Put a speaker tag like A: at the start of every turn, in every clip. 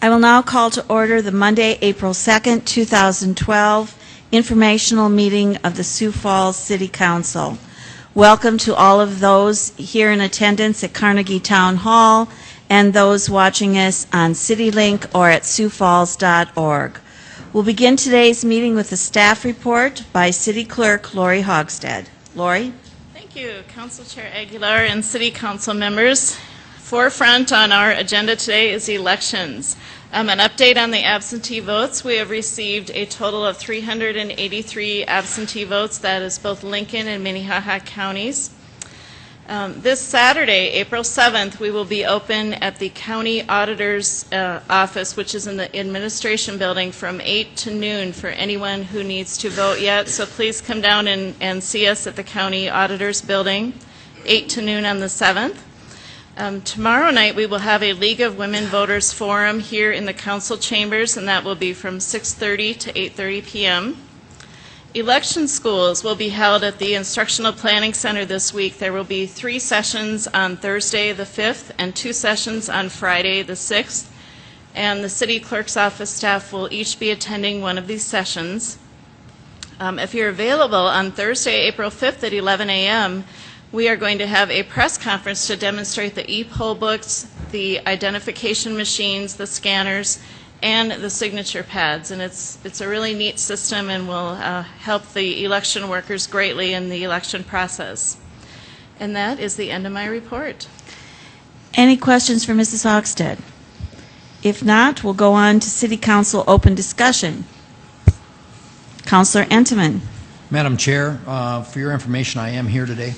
A: I will now call to order the Monday, April 2nd, 2012 informational meeting of the Sioux Falls City Council. Welcome to all of those here in attendance at Carnegie Town Hall and those watching us on CityLink or at siouxfalls.org. We'll begin today's meeting with a staff report by City Clerk Lori Hogstead. Lori?
B: Thank you, Council Chair Aguilar and City Council members. Forefront on our agenda today is elections. An update on the absentee votes. We have received a total of 383 absentee votes. That is both Lincoln and Minnehaha counties. This Saturday, April 7th, we will be open at the County Auditor's office, which is in the Administration Building, from 8 to noon for anyone who needs to vote yet. So please come down and see us at the County Auditor's Building, 8 to noon on the 7th. Tomorrow night we will have a League of Women Voters Forum here in the council chambers, and that will be from 6:30 to 8:30 p.m. Election schools will be held at the Instructional Planning Center this week. There will be 3 sessions on Thursday the 5th and 2 sessions on Friday the 6th, and the City Clerk's office staff will each be attending one of these sessions. If you're available on Thursday, April 5th at 11 a.m., we are going to have a press conference to demonstrate the e-poll books, the identification machines, the scanners, and the signature pads. And it's a really neat system and will help the election workers greatly in the election process. And that is the end of my report.
A: Any questions for Mrs. Hogstead? If not, we'll go on to City Council open discussion. Councilor Entenmann.
C: Madam Chair, for your information, I am here today.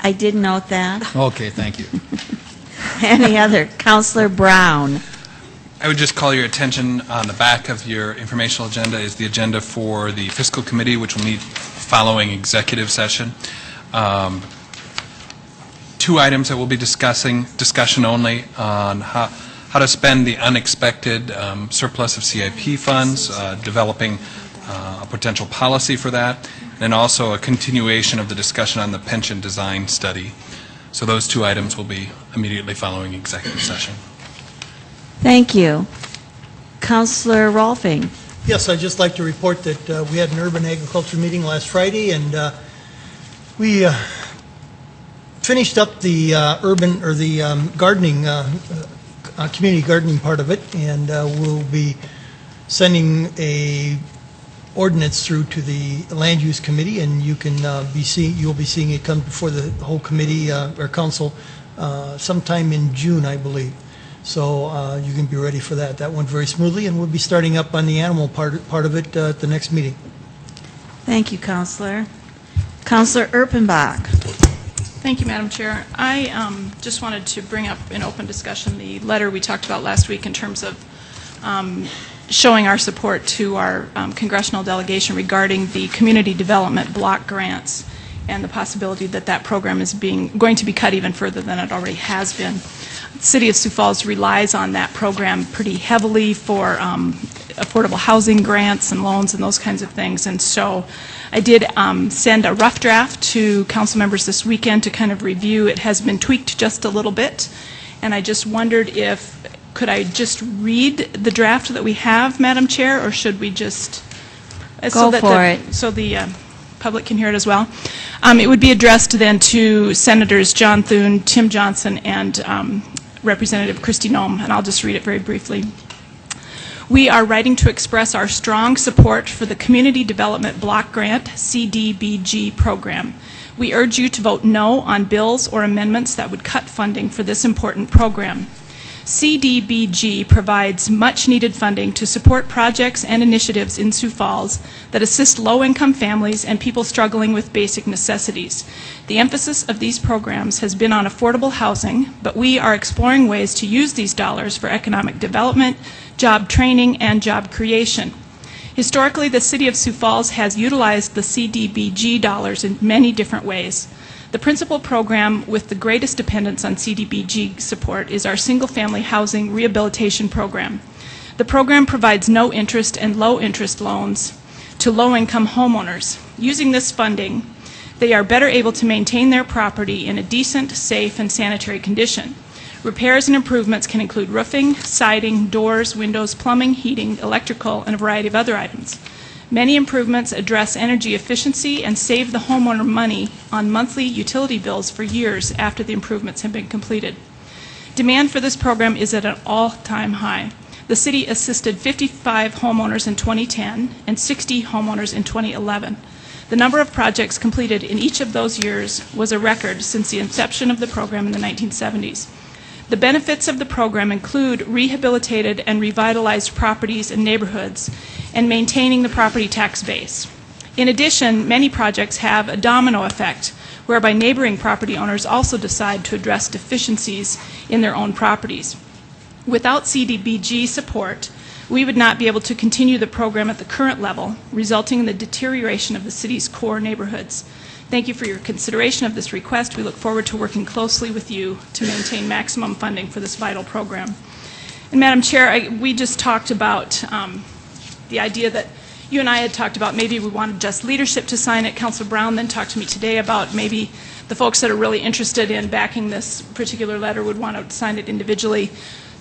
A: I did note that.
C: Okay, thank you.
A: Any other? Councilor Brown.
D: I would just call your attention on the back of your informational agenda is the agenda for the Fiscal Committee, which will meet following executive session. 2 items that we'll be discussion only on how to spend the unexpected surplus of CIP funds, developing a potential policy for that, and also a continuation of the discussion on the pension design study. So those 2 items will be immediately following executive session.
A: Thank you. Councilor Rolfing.
E: Yes, I'd just like to report that we had an urban agriculture meeting last Friday, and we finished up the gardening, community gardening part of it, and we'll be sending a ordinance through to the land use committee, and you'll be seeing it come before the whole committee or council sometime in June, I believe. So you can be ready for that. That went very smoothly, and we'll be starting up on the animal part of it at the next meeting.
A: Thank you, Councilor. Councilor Erpenbach.
F: Thank you, Madam Chair. I just wanted to bring up in open discussion the letter we talked about last week in terms of showing our support to our congressional delegation regarding the community development block grants and the possibility that that program is going to be cut even further than it already has been. The City of Sioux Falls relies on that program pretty heavily for affordable housing grants and loans and those kinds of things. And so I did send a rough draft to council members this weekend to kind of review. It has been tweaked just a little bit, and I just wondered could I just read the draft that we have, Madam Chair, or should we just
A: go for it
F: so the public can hear it as well? It would be addressed then to Senators John Thune, Tim Johnson, and Representative Kristi Noem, and I'll just read it very briefly. We are writing to express our strong support for the Community Development Block Grant CDBG program. We urge you to vote no on bills or amendments that would cut funding for this important program. CDBG provides much-needed funding to support projects and initiatives in Sioux Falls that assist low-income families and people struggling with basic necessities. The emphasis of these programs has been on affordable housing, but we are exploring ways to use these dollars for economic development, job training, and job creation. Historically, the City of Sioux Falls has utilized the CDBG dollars in many different ways. The principal program with the greatest dependence on CDBG support is our single-family housing rehabilitation program. The program provides no-interest and low-interest loans to low-income homeowners. Using this funding, they are better able to maintain their property in a decent, safe, and sanitary condition. Repairs and improvements can include roofing, siding, doors, windows, plumbing, heating, electrical, and a variety of other items. Many improvements address energy efficiency and save the homeowner money on monthly utility bills for years after the improvements have been completed. Demand for this program is at an all-time high. The city assisted 55 homeowners in 2010 and 60 homeowners in 2011. The number of projects completed in each of those years was a record since the inception of the program in the 1970s. The benefits of the program include rehabilitated and revitalized properties and neighborhoods and maintaining the property tax base. In addition, many projects have a domino effect, whereby neighboring property owners also decide to address deficiencies in their own properties. Without CDBG support, we would not be able to continue the program at the current level, resulting in the deterioration of the city's core neighborhoods. Thank you for your consideration of this request. We look forward to working closely with you to maintain maximum funding for this vital program. And Madam Chair, we just talked about the idea that you and I had talked about maybe we wanted just leadership to sign it. Councilor Brown then talked to me today about maybe the folks that are really interested in backing this particular letter would want to sign it individually.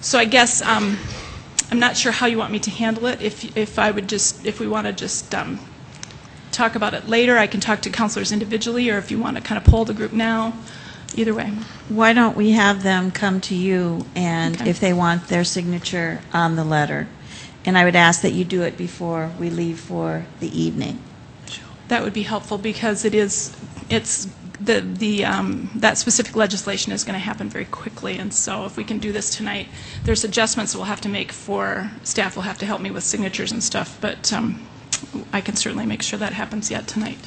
F: So I guess I'm not sure how you want me to handle it. If we want to just talk about it later, I can talk to councilors individually, or if you want to kind of poll the group now, either way.
A: Why don't we have them come to you, and
F: Okay.
A: if they want their signature on the letter? And I would ask that you do it before we leave for the evening.
F: That would be helpful because that specific legislation is going to happen very quickly, and so if we can do this tonight, there's adjustments we'll have to make staff will have to help me with signatures and stuff, but I can certainly make sure that happens yet tonight.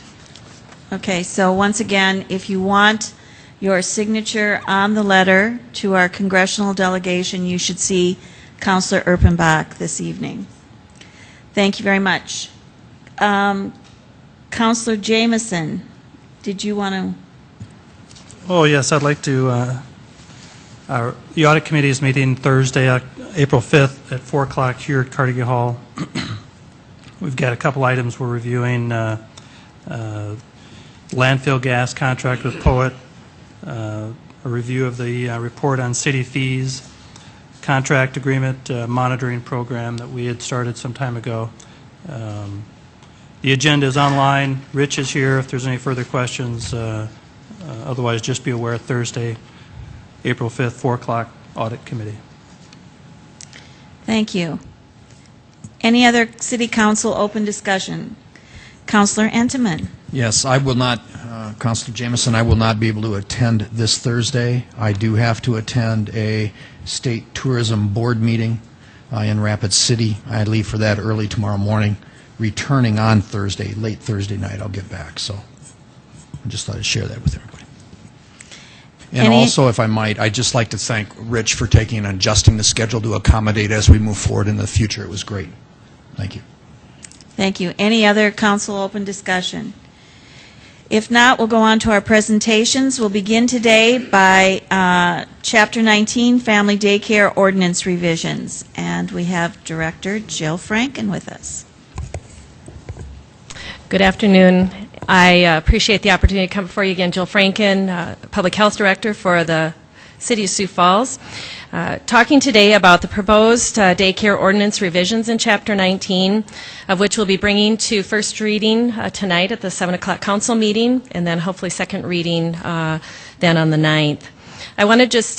A: Okay, so once again, if you want your signature on the letter to our congressional delegation, you should see Councilor Erpenbach this evening. Thank you very much. Councilor Jameson, did you want to?
G: Oh, yes, I'd like to, the Audit Committee is meeting Thursday, April 5th at 4 o'clock here at Carnegie Hall. We've got a couple items we're reviewing, landfill gas contract with Poet, a review of the report on city fees, contract agreement monitoring program that we had started some time ago. The agenda is online. Rich is here if there's any further questions. Otherwise, just be aware, Thursday, April 5th, 4 o'clock, Audit Committee.
A: Thank you. Any other City Council open discussion? Councilor Entenmann.
C: Yes, I will not, Councilor Jameson, I will not be able to attend this Thursday. I do have to attend a State Tourism Board meeting in Rapid City. I leave for that early tomorrow morning, returning on Thursday, late Thursday night. I'll get back, so I just thought I'd share that with everybody. And also, if I might, I'd just like to thank Rich for taking and adjusting the schedule to accommodate as we move forward in the future. It was great. Thank you.
A: Thank you. Any other council open discussion? If not, we'll go on to our presentations. We'll begin today by Chapter 19, Family Daycare Ordinance Revisions. And we have Director Jill Franken with us.
H: Good afternoon. I appreciate the opportunity to come before you again. Jill Franken, Public Health Director for the City of Sioux Falls. Talking today about the proposed daycare ordinance revisions in Chapter 19, of which we'll be bringing to first reading tonight at the 7 o'clock council meeting, and then hopefully second reading then on the 9th. I want to just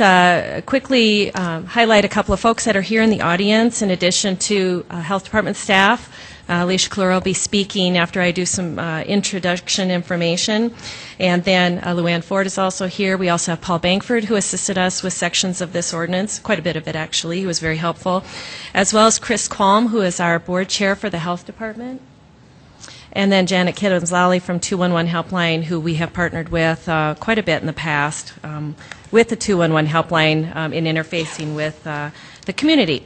H: quickly highlight a couple of folks that are here in the audience, in addition to Health Department staff. Alicia Clore will be speaking after I do some introduction information. And then Luann Ford is also here. We also have Paul Bankford, who assisted us with sections of this ordinance, quite a bit of it actually. He was very helpful. As well as Chris Qualm, who is our board chair for the Health Department. And then Janet Kidons-Lally from 211 Helpline, who we have partnered with quite a bit in the past with the 211 Helpline in interfacing with the community.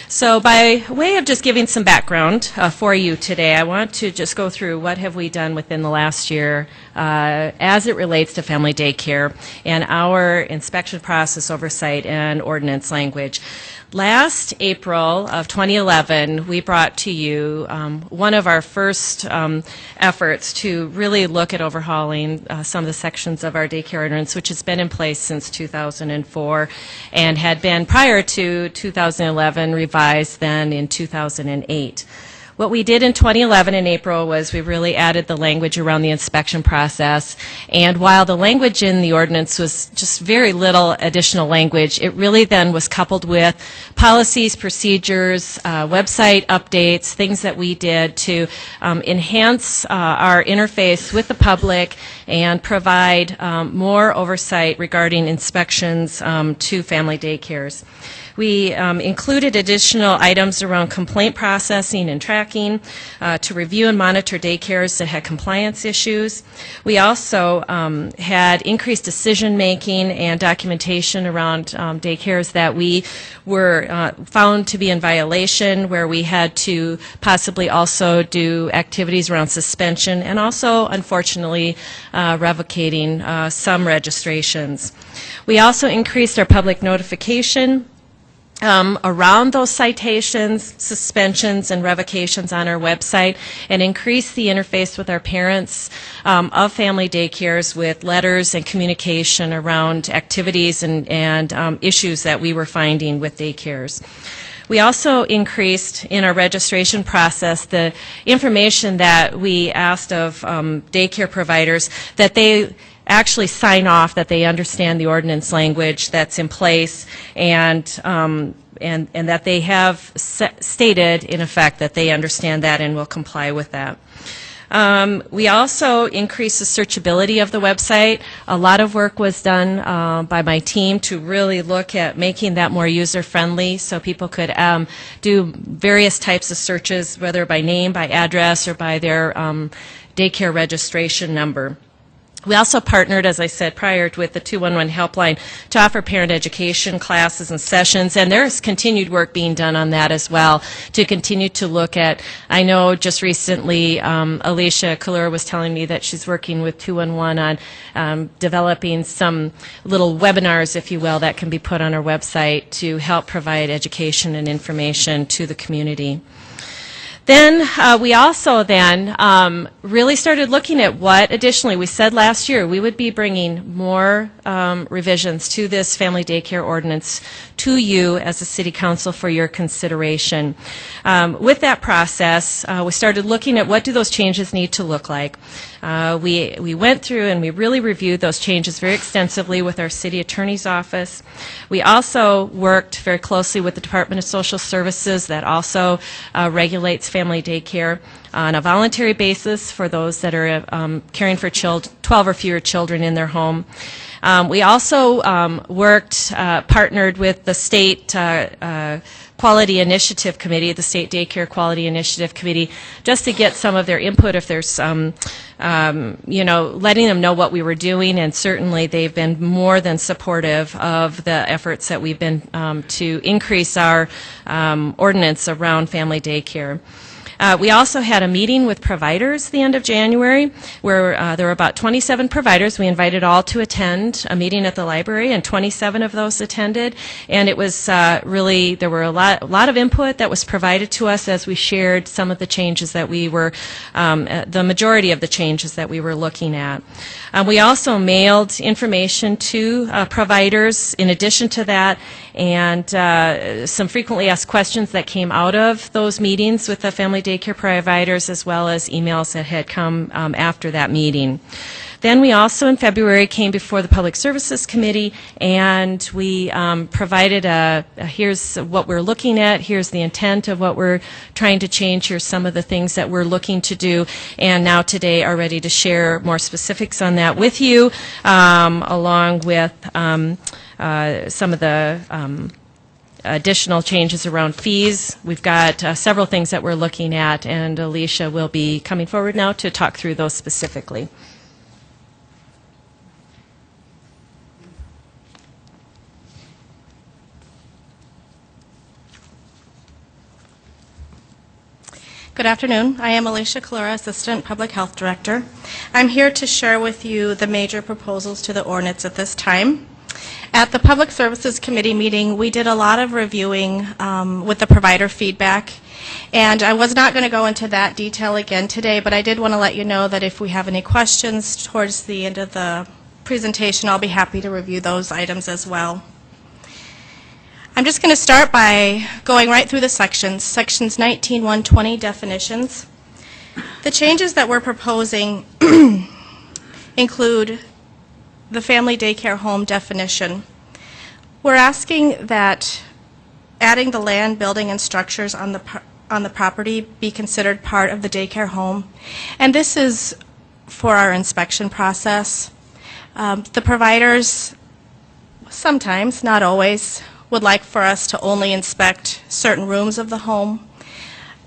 H: So by way of just giving some background for you today, I want to just go through what have we done within the last year as it relates to family daycare and our inspection process, oversight, and ordinance language. Last April of 2011, we brought to you one of our first efforts to really look at overhauling some of the sections of our daycare ordinance, which has been in place since 2004 and had been prior to 2011 revised then in 2008. What we did in 2011 in April was we really added the language around the inspection process, and while the language in the ordinance was just very little additional language, it really then was coupled with policies, procedures, website updates, things that we did to enhance our interface with the public and provide more oversight regarding inspections to family daycares. We included additional items around complaint processing and tracking to review and monitor daycares that had compliance issues. We also had increased decision-making and documentation around daycares that we were found to be in violation, where we had to possibly also do activities around suspension and also, unfortunately, revocating some registrations. We also increased our public notification around those citations, suspensions, and revocations on our website, and increase the interface with our parents of family daycares with letters and communication around activities and issues that we were finding with daycares. We also increased in our registration process the information that we asked of daycare providers, that they actually sign off that they understand the ordinance language that's in place, and that they have stated, in effect, that they understand that and will comply with that. We also increased the searchability of the website. A lot of work was done by my team to really look at making that more user-friendly so people could do various types of searches, whether by name, by address, or by their daycare registration number. We also partnered, as I said prior, with the 211 helpline to offer parent education classes and sessions, and there's continued work being done on that as well to continue to look at. I know just recently Alicia Kalura was telling me that she's working with 211 on developing some little webinars, if you will, that can be put on our website to help provide education and information to the community. Then we also then really started looking at what additionally we said last year we would be bringing more revisions to this family daycare ordinance to you as a city council for your consideration. With that process, we started looking at what do those changes need to look like. We went through and we really reviewed those changes very extensively with our city attorney's office. We also worked very closely with the Department of Social Services that also regulates family daycare on a voluntary basis for those that are caring for 12 or fewer children in their home. We also partnered with the state Quality Initiative Committee, the State Daycare Quality Initiative Committee, just to get some of their input if there's, letting them know what we were doing, and certainly they've been more than supportive of the efforts that we've been to increase our ordinance around family daycare. We also had a meeting with providers at the end of January where there were about 27 providers. We invited all to attend a meeting at the library, and 27 of those attended. And it was really, there were a lot of input that was provided to us as we shared some of the changes that we were, the majority of the changes that we were looking at. We also mailed information to providers in addition to that, and some frequently asked questions that came out of those meetings with the family daycare providers, as well as emails that had come after that meeting. Then we also in February came before the Public Services Committee, and we provided here's what we're looking at, here's the intent of what we're trying to change, here's some of the things that we're looking to do, and now today are ready to share more specifics on that with you, along with some of the additional changes around fees. We've got several things that we're looking at, and Alicia will be coming forward now to talk through those specifically.
I: Good afternoon. I am Alicia Kalura, Assistant Public Health Director. I'm here to share with you the major proposals to the ordinance at this time. At the Public Services Committee meeting, we did a lot of reviewing with the provider feedback, and I was not going to go into that detail again today, but I did want to let you know that if we have any questions towards the end of the presentation, I'll be happy to review those items as well. I'm just going to start by going right through the sections. Sections 19-120, definitions. The changes that we're proposing include the family daycare home definition. We're asking that adding the land, building, and structures on the property be considered part of the daycare home. And this is for our inspection process. The providers sometimes, not always, would like for us to only inspect certain rooms of the home.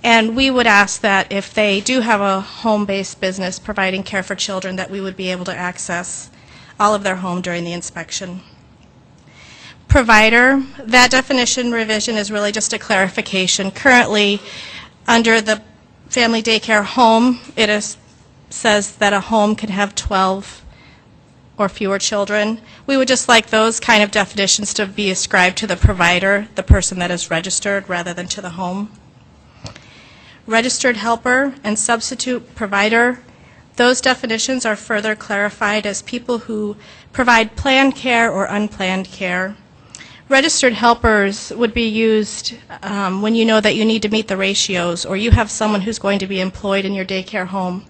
I: And we would ask that if they do have a home-based business providing care for children, that we would be able to access all of their home during the inspection. Provider, that definition revision is really just a clarification. Currently, under the family daycare home, says that a home can have 12 or fewer children. We would just like those kind of definitions to be ascribed to the provider, the person that is registered, rather than to the home. Registered helper and substitute provider, those definitions are further clarified as people who provide planned care or unplanned care. Registered helpers would be used when you know that you need to meet the ratios or you have someone who's going to be employed in your daycare home.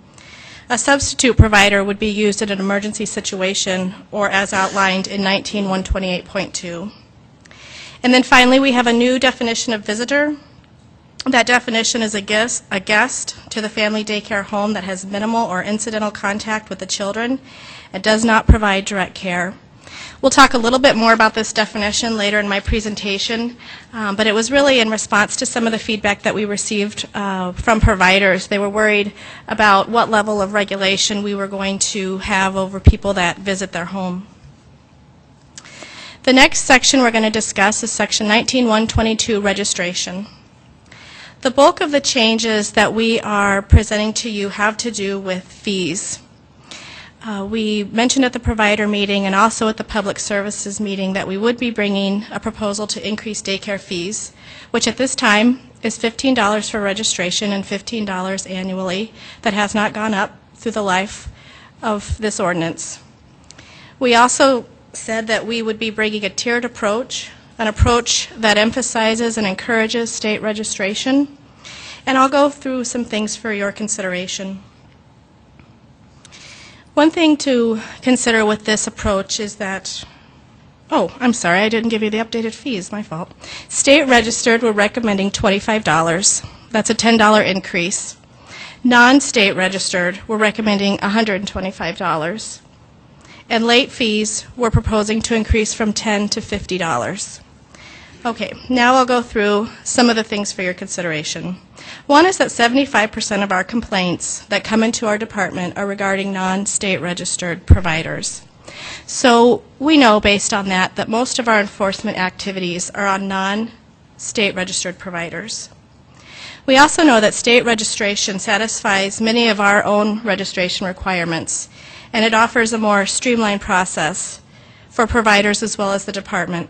I: A substitute provider would be used in an emergency situation or as outlined in 19-128.2. And then finally, we have a new definition of visitor. That definition is a guest to the family daycare home that has minimal or incidental contact with the children and does not provide direct care. We'll talk a little bit more about this definition later in my presentation, but it was really in response to some of the feedback that we received from providers. They were worried about what level of regulation we were going to have over people that visit their home. The next section we're going to discuss is Section 19-122, registration. The bulk of the changes that we are presenting to you have to do with fees. We mentioned at the provider meeting and also at the public services meeting that we would be bringing a proposal to increase daycare fees, which at this time is $15 for registration and $15 annually. That has not gone up through the life of this ordinance. We also said that we would be bringing a tiered approach, an approach that emphasizes and encourages state registration. And I'll go through some things for your consideration. One thing to consider with this approach is that, oh, I'm sorry, I didn't give you the updated fees, my fault. State registered, we're recommending $25. That's a $10 increase. Non-state registered, we're recommending $125. And late fees, we're proposing to increase from $10 to $50. Okay, now I'll go through some of the things for your consideration. One is that 75% of our complaints that come into our department are regarding non-state registered providers. So we know based on that most of our enforcement activities are on non-state registered providers. We also know that state registration satisfies many of our own registration requirements, and it offers a more streamlined process for providers as well as the department.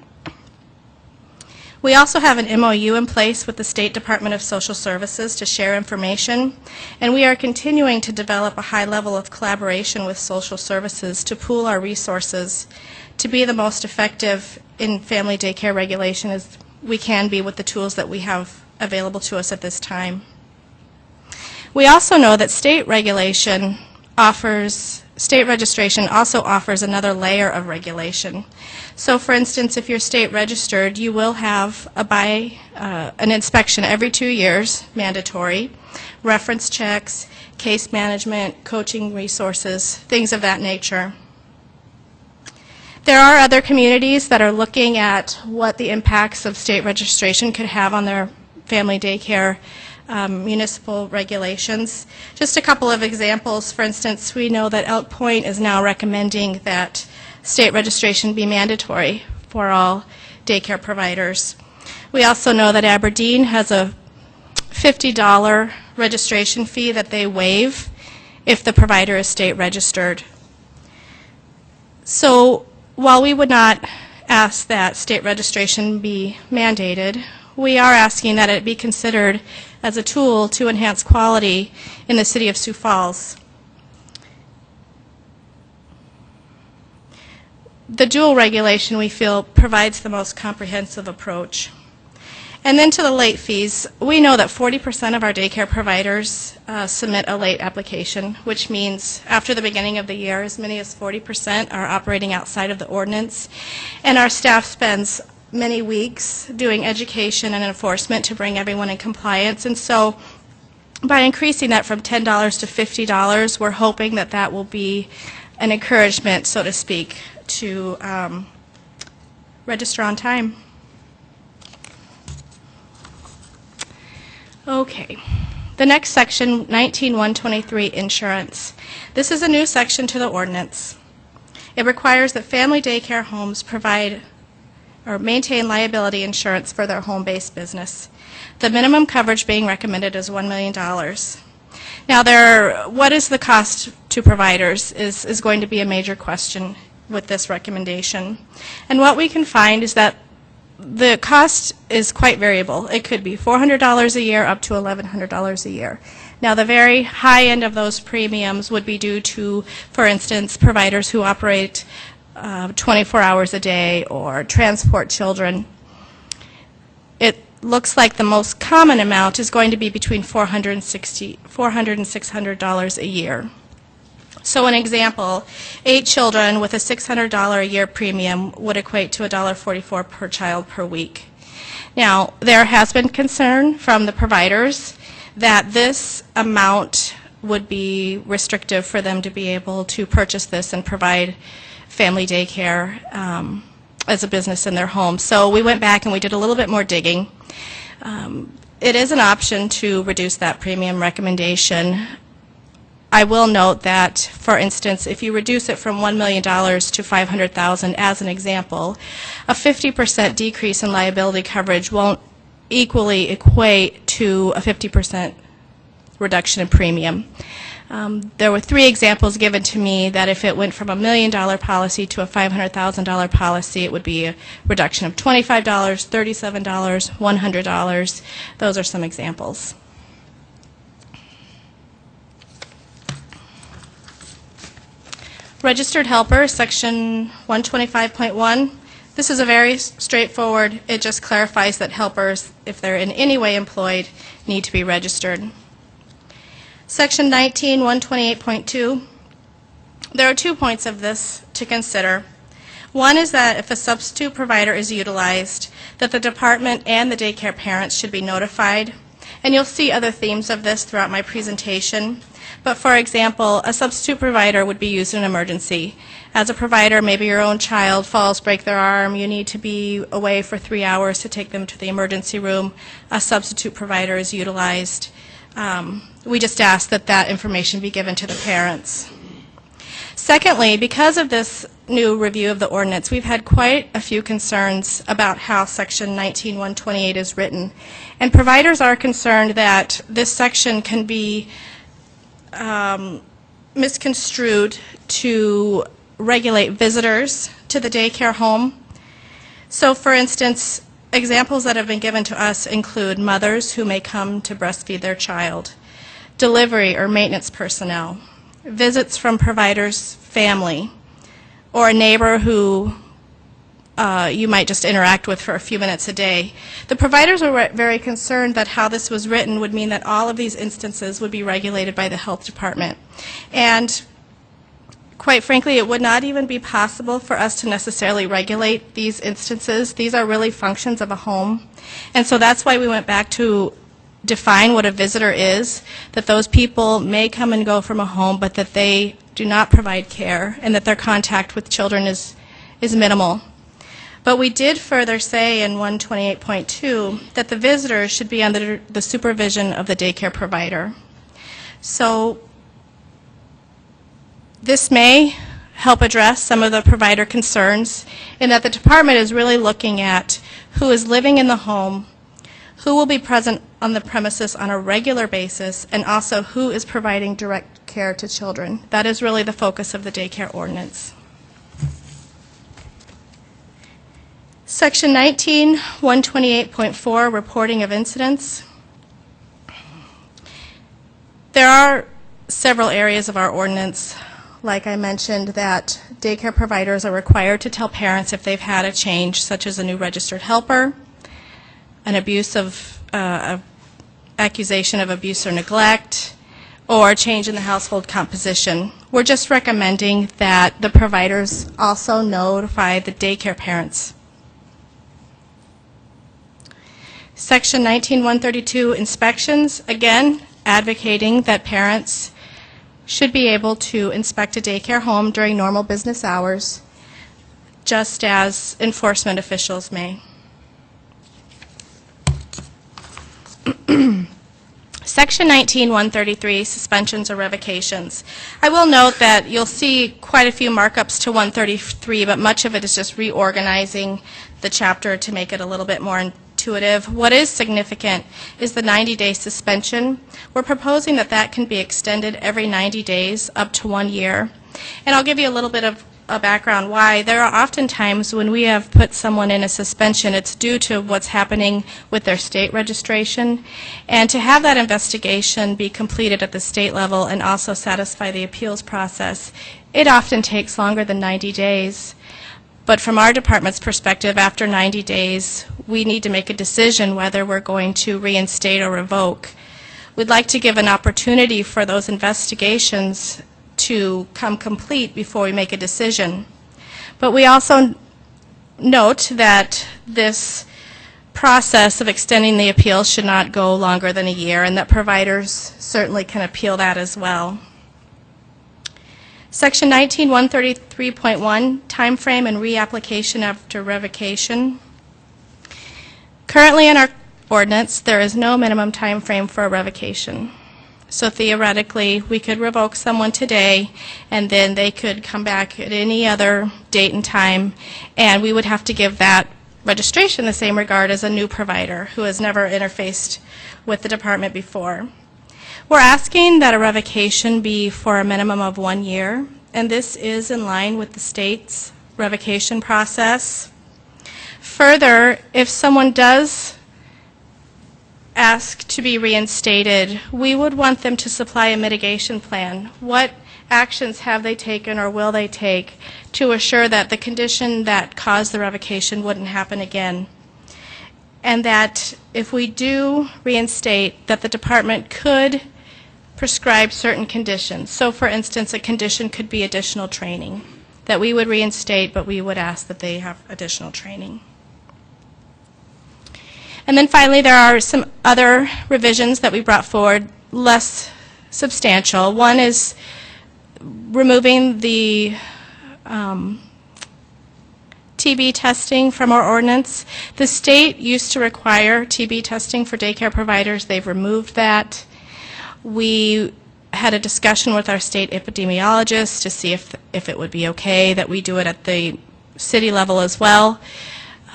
I: We also have an MOU in place with the State Department of Social Services to share information, and we are continuing to develop a high level of collaboration with social services to pool our resources to be the most effective in family daycare regulation as we can be with the tools that we have available to us at this time. We also know that state registration also offers another layer of regulation. So for instance, if you're state registered, you will have an inspection every 2 years, mandatory, reference checks, case management, coaching resources, things of that nature. There are other communities that are looking at what the impacts of state registration could have on their family daycare municipal regulations. Just a couple of examples. For instance, we know that Elk Point is now recommending that state registration be mandatory for all daycare providers. We also know that Aberdeen has a $50 registration fee that they waive if the provider is state registered. So while we would not ask that state registration be mandated, we are asking that it be considered as a tool to enhance quality in the City of Sioux Falls. The dual regulation, we feel, provides the most comprehensive approach. And then to the late fees, we know that 40% of our daycare providers submit a late application, which means after the beginning of the year, as many as 40% are operating outside of the ordinance. And our staff spends many weeks doing education and enforcement to bring everyone in compliance. And so by increasing that from $10 to $50, we're hoping that that will be an encouragement, so to speak, to register on time. Okay. The next section, 19-123, insurance. This is a new section to the ordinance. It requires that family daycare homes provide or maintain liability insurance for their home-based business. The minimum coverage being recommended is $1 million. Now, what is the cost to providers is going to be a major question with this recommendation. And what we can find is that the cost is quite variable. It could be $400 a year up to $1,100 a year. Now, the very high end of those premiums would be due to, for instance, providers who operate 24 hours a day or transport children. It looks like the most common amount is going to be between $400 and $600 a year. So an example, 8 children with a $600 a year premium would equate to $1.44 per child per week. Now, there has been concern from the providers that this amount would be restrictive for them to be able to purchase this and provide family daycare as a business in their home. So we went back and we did a little bit more digging. It is an option to reduce that premium recommendation. I will note that, for instance, if you reduce it from $1 million to $500,000 as an example, a 50% decrease in liability coverage won't equally equate to a 50% reduction in premium. There were 3 examples given to me that if it went from a $1 million policy to a $500,000 policy, it would be a reduction of $25, $37, $100. Those are some examples. Registered helper, section 125.1. This is a very straightforward. It just clarifies that helpers, if they're in any way employed, need to be registered. Section 19-128.2. There are 2 points of this to consider. One is that if a substitute provider is utilized, that the department and the daycare parents should be notified. And you'll see other themes of this throughout my presentation. But for example, a substitute provider would be used in an emergency. As a provider, maybe your own child falls, break their arm, you need to be away for 3 hours to take them to the emergency room. A substitute provider is utilized. We just ask that that information be given to the parents. Secondly, because of this new review of the ordinance, we've had quite a few concerns about how section 19-128 is written. And providers are concerned that this section can be misconstrued to regulate visitors to the daycare home. So, for instance, examples that have been given to us include mothers who may come to breastfeed their child, delivery or maintenance personnel, visits from providers' family, or a neighbor who you might just interact with for a few minutes a day. The providers were very concerned that how this was written would mean that all of these instances would be regulated by the health department. And quite frankly, it would not even be possible for us to necessarily regulate these instances. These are really functions of a home. And so that's why we went back to define what a visitor is, that those people may come and go from a home, but that they do not provide care and that their contact with children is minimal. But we did further say in 128.2 that the visitors should be under the supervision of the daycare provider. So this may help address some of the provider concerns in that the department is really looking at who is living in the home, who will be present on the premises on a regular basis, and also who is providing direct care to children. That is really the focus of the daycare ordinance. Section 19, 128.4, reporting of incidents. There are several areas of our ordinance, like I mentioned, that daycare providers are required to tell parents if they've had a change, such as a new registered helper, an accusation of abuse or neglect, or a change in the household composition. We're just recommending that the providers also notify the daycare parents. Section 19-132, inspections, again, advocating that parents should be able to inspect a daycare home during normal business hours, just as enforcement officials may. Section 19-133, suspensions or revocations. I will note that you'll see quite a few markups to 133, but much of it is just reorganizing the chapter to make it a little bit more intuitive. What is significant is the 90-day suspension. We're proposing that that can be extended every 90 days up to 1 year. And I'll give you a little bit of a background why. There are often times when we have put someone in a suspension, it's due to what's happening with their state registration. And to have that investigation be completed at the state level and also satisfy the appeals process, it often takes longer than 90 days. But from our department's perspective, after 90 days, we need to make a decision whether we're going to reinstate or revoke. We'd like to give an opportunity for those investigations to come complete before we make a decision. But we also note that this process of extending the appeal should not go longer than a year, and that providers certainly can appeal that as well. Section 19-133.1, time frame and reapplication after revocation. Currently in our ordinance, there is no minimum time frame for a revocation. So theoretically, we could revoke someone today, and then they could come back at any other date and time, and we would have to give that registration the same regard as a new provider who has never interfaced with the department before. We're asking that a revocation be for a minimum of 1 year, and this is in line with the state's revocation process. Further, if someone does ask to be reinstated, we would want them to supply a mitigation plan. What actions have they taken or will they take to assure that the condition that caused the revocation wouldn't happen again? And that if we do reinstate, that the department could prescribe certain conditions. So for instance, a condition could be additional training, that we would reinstate, but we would ask that they have additional training. And then finally, there are some other revisions that we brought forward, less substantial. One is removing the TB testing from our ordinance. The state used to require TB testing for daycare providers. They've removed that. We had a discussion with our state epidemiologist to see if it would be okay that we do it at the city level as well.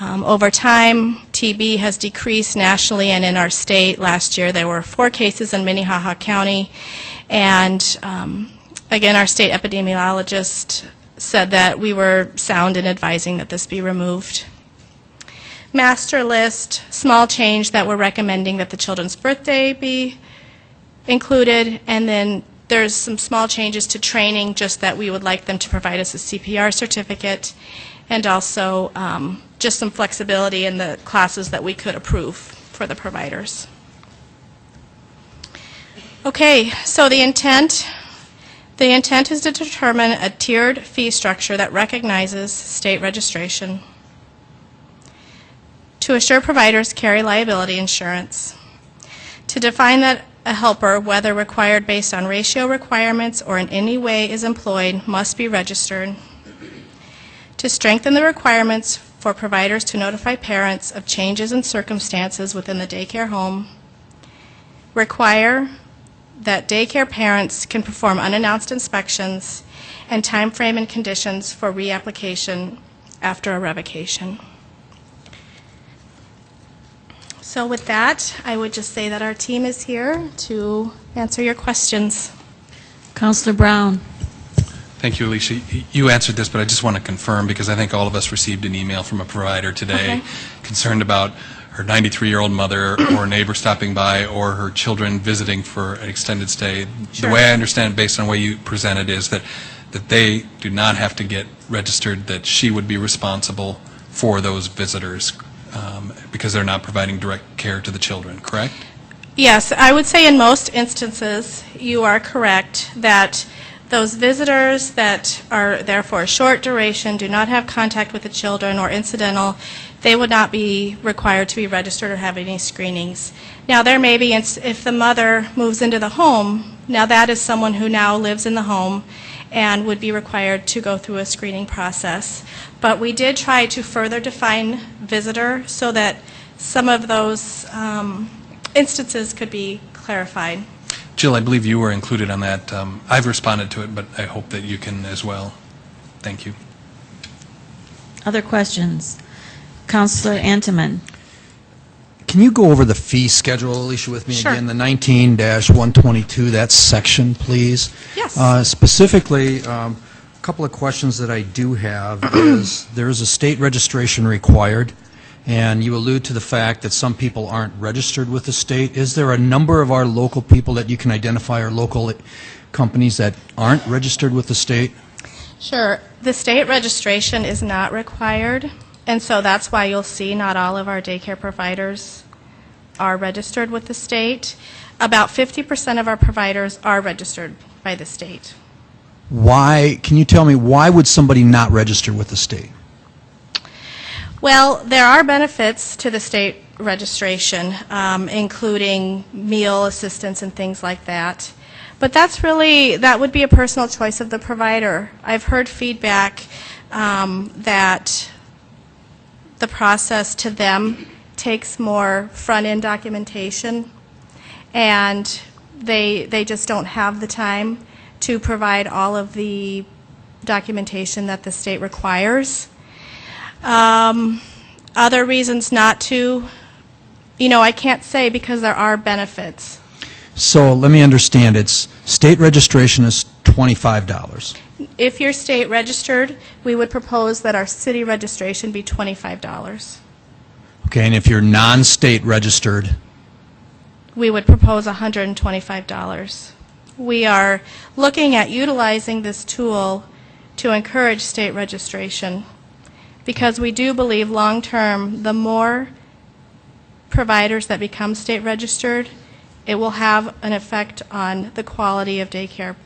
I: Over time, TB has decreased nationally and in our state. Last year there were 4 cases in Minnehaha County, and again, our state epidemiologist said that we were sound in advising that this be removed. Master list, small change that we're recommending that the children's birthday be included, and then there's some small changes to training, just that we would like them to provide us a CPR certificate, and also just some flexibility in the classes that we could approve for the providers. Okay, so the intent is to determine a tiered fee structure that recognizes state registration, to assure providers carry liability insurance, to define that a helper, whether required based on ratio requirements or in any way is employed, must be registered, to strengthen the requirements for providers to notify parents of changes in circumstances within the daycare home, require that daycare parents can perform unannounced inspections, and time frame and conditions for reapplication after a revocation. So with that, I would just say that our team is here to answer your questions.
A: Counselor Brown.
D: Thank you, Alicia. You answered this, but I just want to confirm, because I think all of us received an email from a provider today concerned about her 93-year-old mother or a neighbor stopping by or her children visiting for an extended stay.
I: Sure.
D: The way I understand it, based on the way you presented, is that they do not have to get registered, that she would be responsible for those visitors because they're not providing direct care to the children, correct?
I: Yes, I would say in most instances, you are correct that those visitors that are there for a short duration, do not have contact with the children or incidental, they would not be required to be registered or have any screenings. Now, there may be, if the mother moves into the home, now that is someone who now lives in the home and would be required to go through a screening process. But we did try to further define visitor so that some of those instances could be clarified.
D: Jill, I believe you were included on that. I've responded to it, but I hope that you can as well. Thank you.
A: Other questions? Counselor Anteman.
C: Can you go over the fee schedule, Alicia, with me
I: Sure.
C: again? The 19-122, that section, please.
I: Yes.
C: Specifically, a couple of questions that I do have is there is a state registration required, and you allude to the fact that some people aren't registered with the state. Is there a number of our local people that you can identify, or local companies that aren't registered with the state?
I: Sure. The state registration is not required, and so that's why you'll see not all of our daycare providers are registered with the state. About 50% of our providers are registered by the state.
C: Why, can you tell me, why would somebody not register with the state?
I: Well, there are benefits to the state registration, including meal assistance and things like that. But that would be a personal choice of the provider. I've heard feedback that the process to them takes more front-end documentation, and they just don't have the time to provide all of the documentation that the state requires. Other reasons not to, I can't say, because there are benefits.
C: So let me understand, it's state registration is $25.
I: If you're state registered, we would propose that our city registration be $25.
C: Okay, and if you're non-state registered,
I: We would propose $125. We are looking at utilizing this tool to encourage state registration, because we do believe long-term, the more providers that become state registered, it will have an effect on the quality of daycare,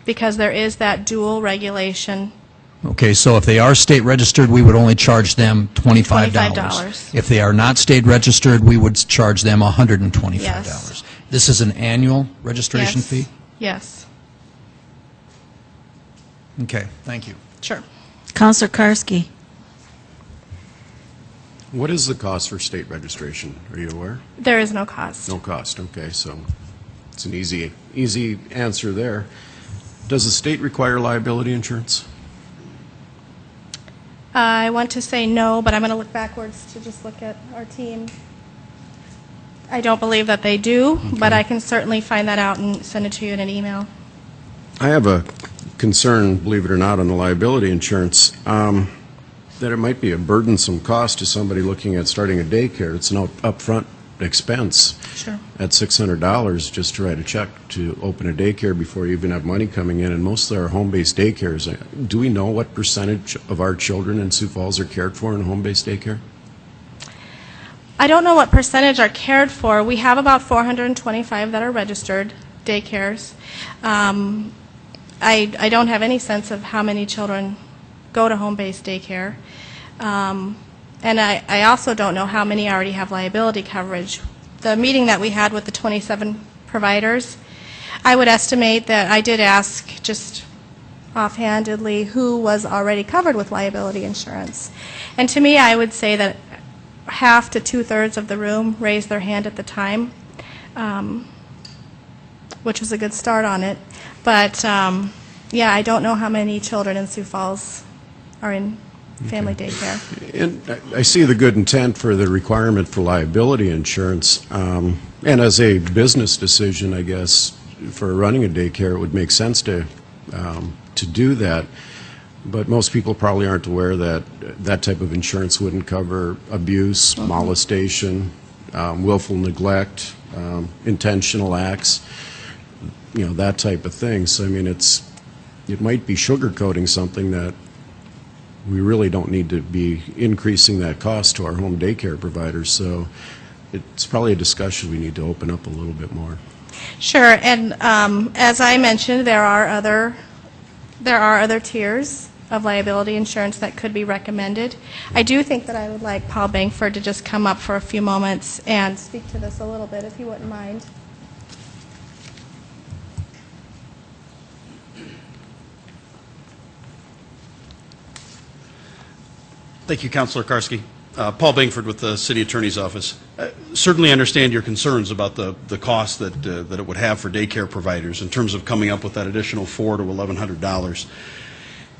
I: because there is that dual regulation.
C: okay, so if they are state registered, we would only charge them $25.
I: $25.
C: If they are not state registered, we would charge them $125.
I: Yes.
C: This is an annual registration
I: Yes.
C: fee?
I: Yes,
C: Okay, thank you.
I: sure.
A: Counselor Karski.
J: What is the cost for state registration? Are you aware?
I: There is no cost.
J: No cost, okay, so it's an easy answer there. Does the state require liability insurance?
I: I want to say no, but I'm going to look backwards to just look at our team. I don't believe that they do, but I can certainly find that out and send it to you in an email.
J: I have a concern, believe it or not, on the liability insurance, that it might be a burdensome cost to somebody looking at starting a daycare. It's an upfront expense
I: Sure.
J: at $600 just to write a check to open a daycare before you even have money coming in, and most of our home-based daycares, do we know what percentage of our children in Sioux Falls are cared for in home-based daycare?
I: I don't know what percentage are cared for. We have about 425 that are registered daycares. I don't have any sense of how many children go to home-based daycare. And I also don't know how many already have liability coverage. The meeting that we had with the 27 providers, I would estimate that I did ask just offhandedly who was already covered with liability insurance. And to me, I would say that half to two-thirds of the room raised their hand at the time, which was a good start on it. But, yeah, I don't know how many children in Sioux Falls are in family daycare.
J: And I see the good intent for the requirement for liability insurance, and as a business decision, I guess, for running a daycare, it would make sense to to do that. But most people probably aren't aware that that type of insurance wouldn't cover abuse, molestation, willful neglect, intentional acts, that type of thing. So, I mean, it might be sugarcoating something that we really don't need to be increasing that cost to our home daycare providers. So it's probably a discussion we need to open up a little bit more.
I: Sure, and as I mentioned, there are other tiers of liability insurance that could be recommended. I do think that I would like Paul Bangford to just come up for a few moments and speak to this a little bit, if he wouldn't mind.
K: Thank you, Councilor Karski. Paul Bangford with the City Attorney's Office. Certainly understand your concerns about the cost that it would have for daycare providers in terms of coming up with that additional $400 to $1,100.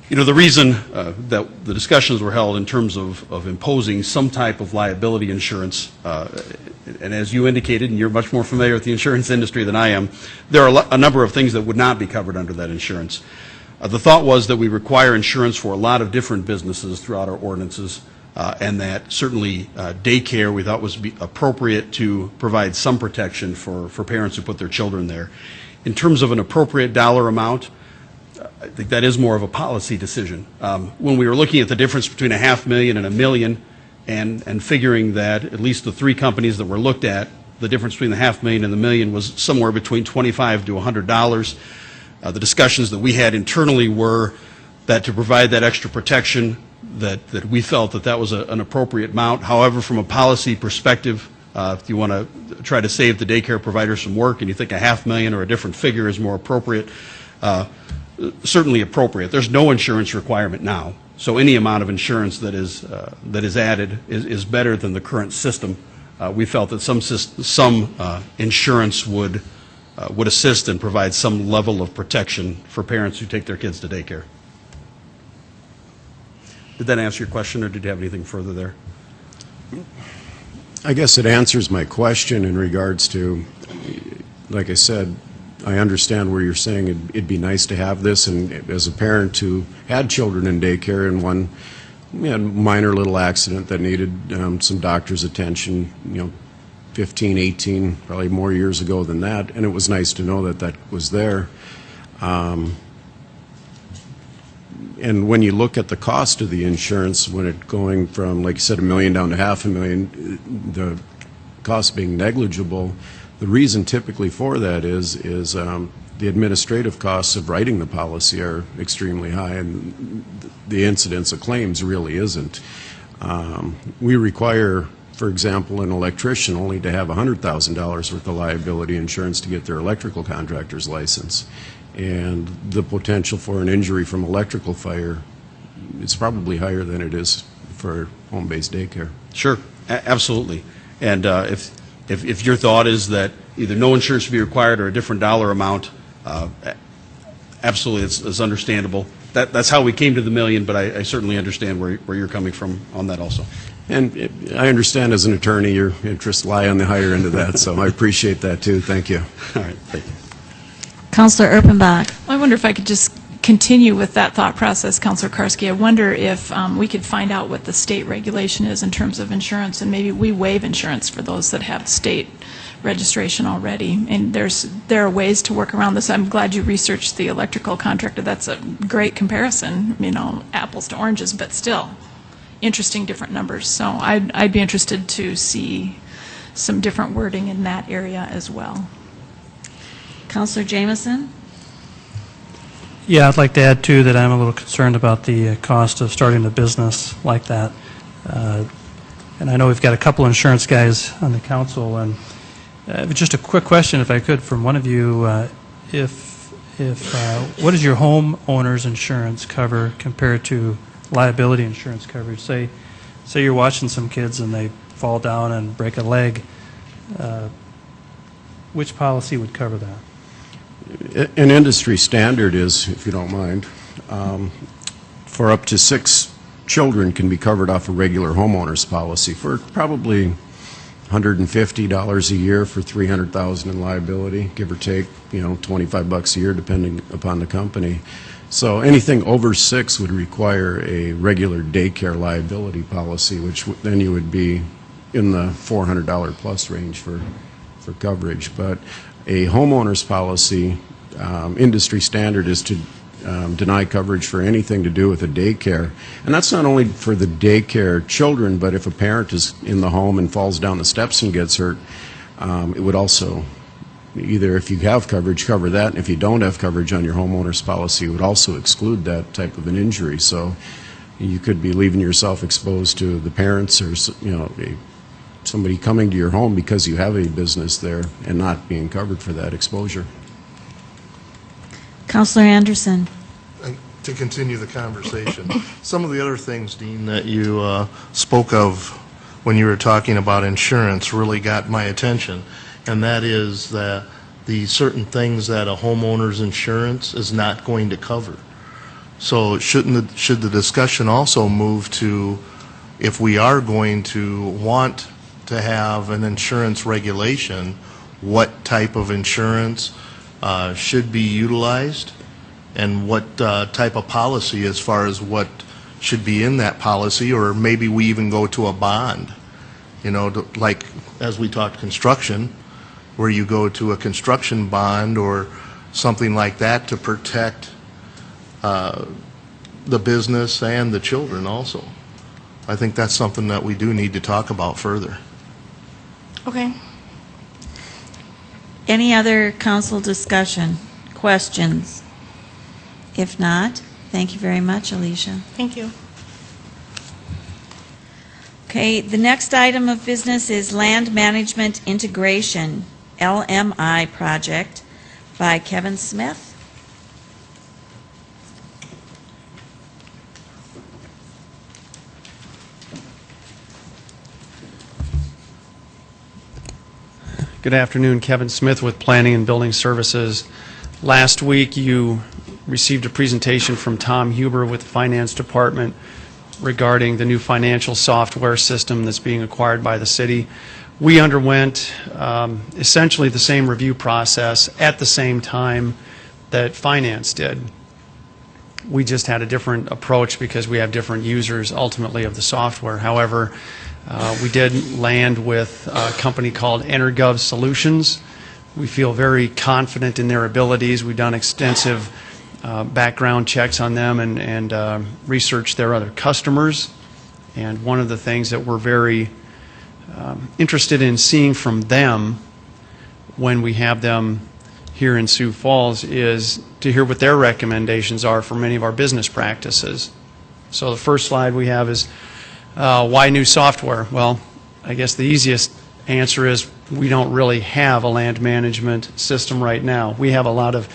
K: The reason that the discussions were held in terms of imposing some type of liability insurance, and as you indicated, and you're much more familiar with the insurance industry than I am, there are a number of things that would not be covered under that insurance. The thought was that we require insurance for a lot of different businesses throughout our ordinances, and that certainly daycare we thought was appropriate to provide some protection for parents who put their children there. In terms of an appropriate dollar amount, I think that is more of a policy decision. When we were looking at the difference between $500,000 and $1 million, and figuring that at least the three companies that were looked at, the difference between the $500,000 and the $1 million was somewhere between $25 to $100. The discussions that we had internally were that to provide that extra protection, that we felt that was an appropriate amount. However, from a policy perspective, if you want to try to save the daycare providers some work and you think $500,000 or a different figure is more appropriate, certainly appropriate. There's no insurance requirement now, so any amount of insurance that is added is better than the current system. We felt that some insurance would assist and provide some level of protection for parents who take their kids to daycare. Did that answer your question, or did you have anything further there?
J: I guess it answers my question in regards to, like I said, I understand where you're saying it'd be nice to have this, and as a parent who had children in daycare and one had a minor little accident that needed some doctor's attention, 15, 18, probably more years ago than that, and it was nice to know that was there. And when you look at the cost of the insurance, when it going from, like you said, $1 million down to $500,000, the cost being negligible, the reason typically for that is the administrative costs of writing the policy are extremely high, and the incidence of claims really isn't. We require, for example, an electrician only to have $100,000 worth of liability insurance to get their electrical contractor's license. And the potential for an injury from electrical fire is probably higher than it is for home-based daycare.
K: Sure, absolutely. And if your thought is that either no insurance should be required or a different dollar amount, absolutely, it's understandable. That's how we came to the $1 million, but I certainly understand where you're coming from on that also.
J: And I understand as an attorney your interests lie on the higher end of that, so I appreciate that too. Thank you.
K: All right, thank you.
A: Councilor Erpenbach.
F: I wonder if I could just continue with that thought process, Councilor Karski. I wonder if we could find out what the state regulation is in terms of insurance, and maybe we waive insurance for those that have state registration already. And there are ways to work around this. I'm glad you researched the electrical contractor. That's a great comparison, apples to oranges, but still interesting different numbers. So I'd be interested to see some different wording in that area as well.
A: Councilor Jameson.
G: Yeah, I'd like to add, too, that I'm a little concerned about the cost of starting a business like that. And I know we've got a couple insurance guys on the council, and just a quick question, if I could, from one of you. What does your homeowner's insurance cover compared to liability insurance coverage? Say you're watching some kids and they fall down and break a leg. Which policy would cover that?
J: An industry standard is, if you don't mind, for up to 6 children can be covered off a regular homeowner's policy for probably $150 a year for $300,000 in liability, give or take, $25 a year depending upon the company. So anything over 6 would require a regular daycare liability policy, which then you would be in the $400 plus range for coverage. But a homeowner's policy, industry standard is to deny coverage for anything to do with a daycare. And that's not only for the daycare children, but if a parent is in the home and falls down the steps and gets hurt, it would also, either if you have coverage, cover that, and if you don't have coverage on your homeowner's policy, it would also exclude that type of an injury. So you could be leaving yourself exposed to the parents or, somebody coming to your home because you have a business there and not being covered for that exposure.
A: Councilor Anderson.
L: To continue the conversation, some of the other things, Dean, that you spoke of when you were talking about insurance really got my attention, and that is that the certain things that a homeowner's insurance is not going to cover. So should the discussion also move to, if we are going to want to have an insurance regulation, what type of insurance should be utilized, and what type of policy as far as what should be in that policy, or maybe we even go to a bond, like as we talked construction, where you go to a construction bond or something like that to protect the business and the children also. I think that's something that we do need to talk about further.
I: Okay.
A: Any other council discussion, questions? If not, thank you very much, Alicia.
I: Thank you.
A: Okay, the next item of business is Land Management Integration, LMI project by Kevin Smith.
M: Good afternoon, Kevin Smith with Planning and Building Services. Last week you received a presentation from Tom Huber with the Finance Department regarding the new financial software system that's being acquired by the city. We underwent essentially the same review process at the same time that Finance did. We just had a different approach because we have different users ultimately of the software. However, we did land with a company called EnerGov Solutions. We feel very confident in their abilities. We've done extensive background checks on them and researched their other customers. And one of the things that we're very interested in seeing from them when we have them here in Sioux Falls is to hear what their recommendations are for many of our business practices. So the first slide we have is why new software? Well, I guess the easiest answer is we don't really have a land management system right now. We have a lot of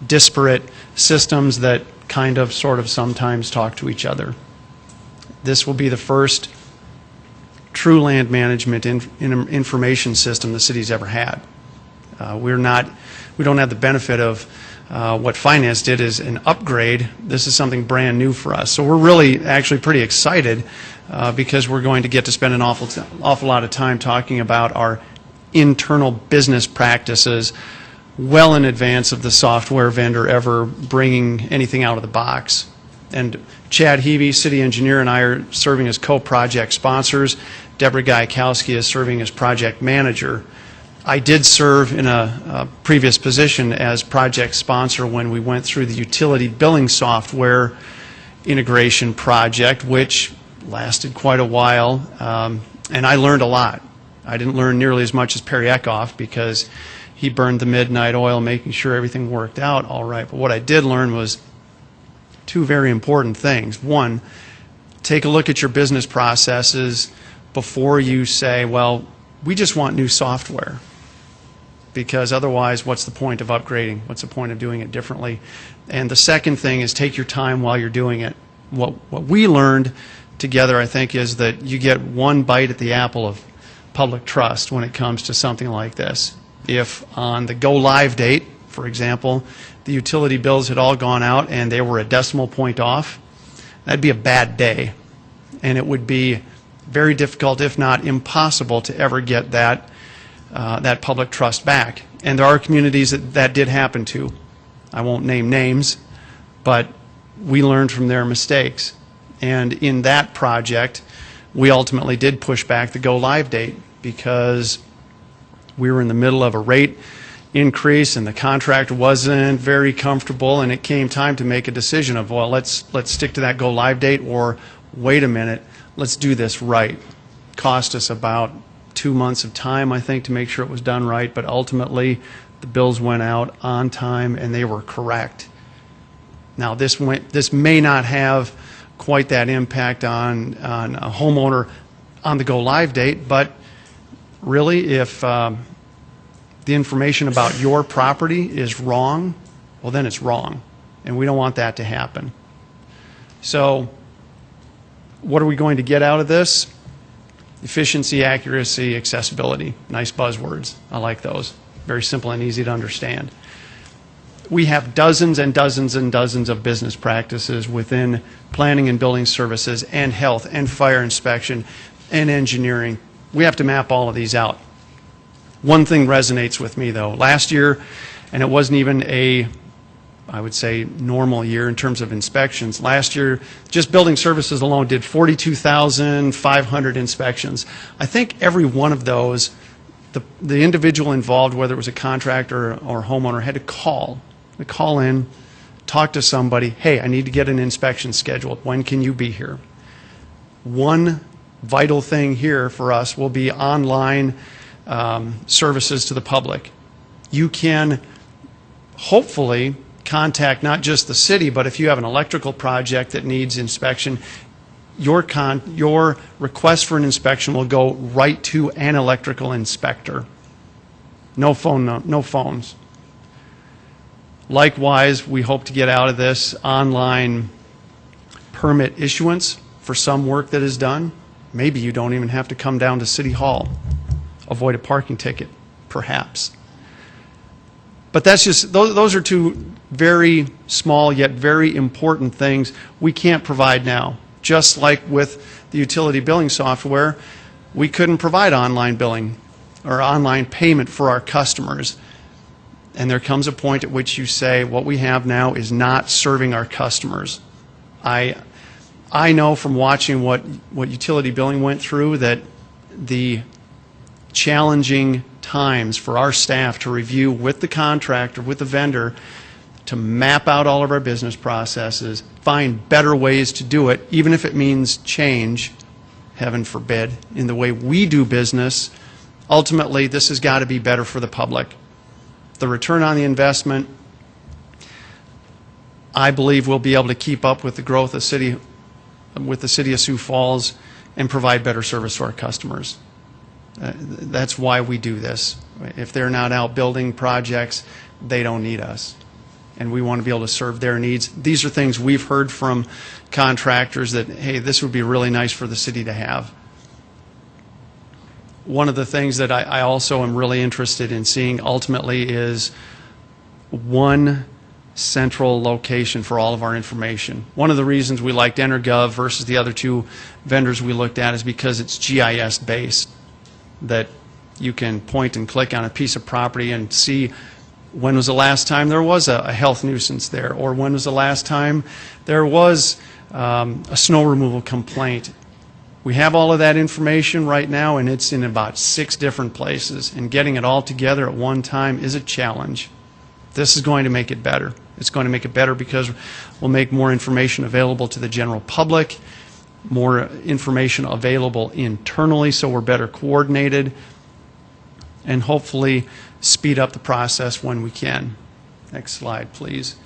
M: disparate systems that kind of sort of sometimes talk to each other. This will be the first true land management information system the city's ever had. We don't have the benefit of what Finance did is an upgrade. This is something brand new for us. So we're really actually pretty excited because we're going to get to spend an awful lot of time talking about our internal business practices well in advance of the software vendor ever bringing anything out of the box. And Chad Heavey, city engineer, and I are serving as co-project sponsors. Deborah Gajkowski is serving as project manager. I did serve in a previous position as project sponsor when we went through the utility billing software integration project, which lasted quite a while, and I learned a lot. I didn't learn nearly as much as Perry Eckhoff because he burned the midnight oil making sure everything worked out all right. But what I did learn was two very important things. One, take a look at your business processes before you say, well, we just want new software. Because otherwise, what's the point of upgrading? What's the point of doing it differently? And the second thing is take your time while you're doing it. What we learned together, I think, is that you get one bite at the apple of public trust when it comes to something like this. If on the go-live date, for example, the utility bills had all gone out and they were a decimal point off, that'd be a bad day. And it would be very difficult, if not impossible, to ever get that public trust back. And there are communities that did happen to. I won't name names, but we learned from their mistakes. And in that project, we ultimately did push back the go-live date because we were in the middle of a rate increase and the contractor wasn't very comfortable, and it came time to make a decision of, well, let's stick to that go-live date, or wait a minute, let's do this right. Cost us about 2 months of time, I think, to make sure it was done right, but ultimately the bills went out on time and they were correct. Now, this may not have quite that impact on a homeowner on the go-live date, but really, if the information about your property is wrong, well, then it's wrong, and we don't want that to happen. So what are we going to get out of this? Efficiency, accuracy, accessibility. Nice buzzwords. I like those. Very simple and easy to understand. We have dozens and dozens and dozens of business practices within planning and building services and health and fire inspection and engineering. We have to map all of these out. One thing resonates with me, though. Last year, and it wasn't even I would say, normal year in terms of inspections. Last year, just building services alone did 42,500 inspections. I think every one of those, the individual involved, whether it was a contractor or homeowner, had to call in, talk to somebody, hey, I need to get an inspection scheduled. When can you be here? One vital thing here for us will be online services to the public. You can hopefully contact not just the city, but if you have an electrical project that needs inspection, your request for an inspection will go right to an electrical inspector. No phones. Likewise, we hope to get out of this online permit issuance for some work that is done. Maybe you don't even have to come down to City Hall. Avoid a parking ticket, perhaps. But that's just, those are two very small yet very important things we can't provide now. Just like with the utility billing software, we couldn't provide online billing or online payment for our customers. And there comes a point at which you say, what we have now is not serving our customers. I know from watching what utility billing went through that the challenging times for our staff to review with the contractor, with the vendor, to map out all of our business processes, find better ways to do it, even if it means change, heaven forbid, in the way we do business. Ultimately, this has got to be better for the public. The return on the investment, I believe we'll be able to keep up with the growth of the City of Sioux Falls and provide better service to our customers. That's why we do this. If they're not out building projects, they don't need us. And we want to be able to serve their needs. These are things we've heard from contractors that, hey, this would be really nice for the city to have. One of the things that I also am really interested in seeing ultimately is one central location for all of our information. One of the reasons we liked EnerGov versus the other two vendors we looked at is because it's GIS based, that you can point and click on a piece of property and see when was the last time there was a health nuisance there, or when was the last time there was a snow removal complaint. We have all of that information right now, and it's in about 6 different places, and getting it all together at one time is a challenge. This is going to make it better. It's going to make it better because we'll make more information available to the general public, more information available internally so we're better coordinated, and hopefully speed up the process when we can. Next slide, please.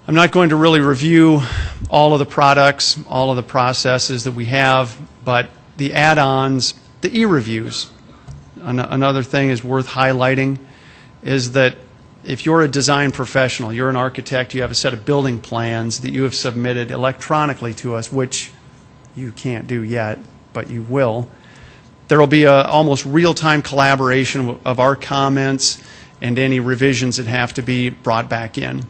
M: I'm not going to really review all of the products, all of the processes that we have, but the add-ons, the e-reviews. Another thing is worth highlighting is that if you're a design professional, you're an architect, you have a set of building plans that you have submitted electronically to us, which you can't do yet, but you will, there will be a almost real-time collaboration of our comments and any revisions that have to be brought back in.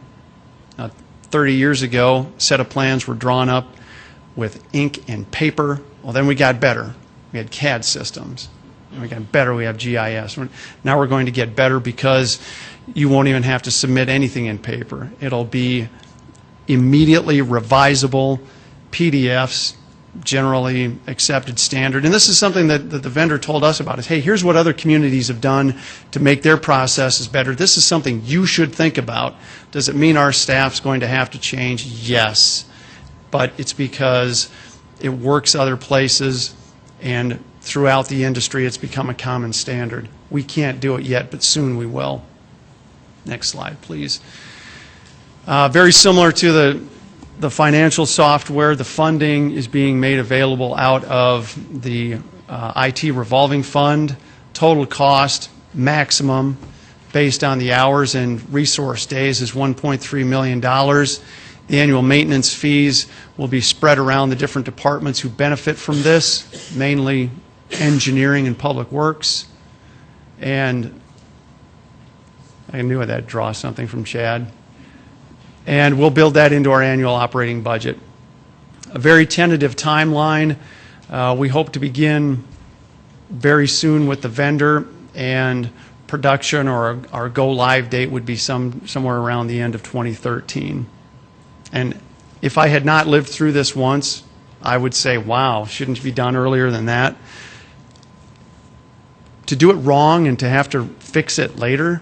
M: 30 years ago, a set of plans were drawn up with ink and paper. Well, then we got better. We had CAD systems. And we got better, we have GIS. Now we're going to get better because you won't even have to submit anything in paper. It'll be immediately revisable PDFs, generally accepted standard. And this is something that the vendor told us about is, hey, here's what other communities have done to make their processes better. This is something you should think about. Does it mean our staff's going to have to change? Yes. But it's because it works other places, and throughout the industry it's become a common standard. We can't do it yet, but soon we will. Next slide, please. Very similar to the financial software, the funding is being made available out of the IT Revolving Fund. Total cost, maximum, based on the hours and resource days, is $1.3 million. The annual maintenance fees will be spread around the different departments who benefit from this, mainly engineering and public works. And I knew I'd draw something from Chad. And we'll build that into our annual operating budget. A very tentative timeline. We hope to begin very soon with the vendor, and production or our go-live date would be somewhere around the end of 2013. And if I had not lived through this once, I would say, wow, shouldn't it be done earlier than that? To do it wrong and to have to fix it later,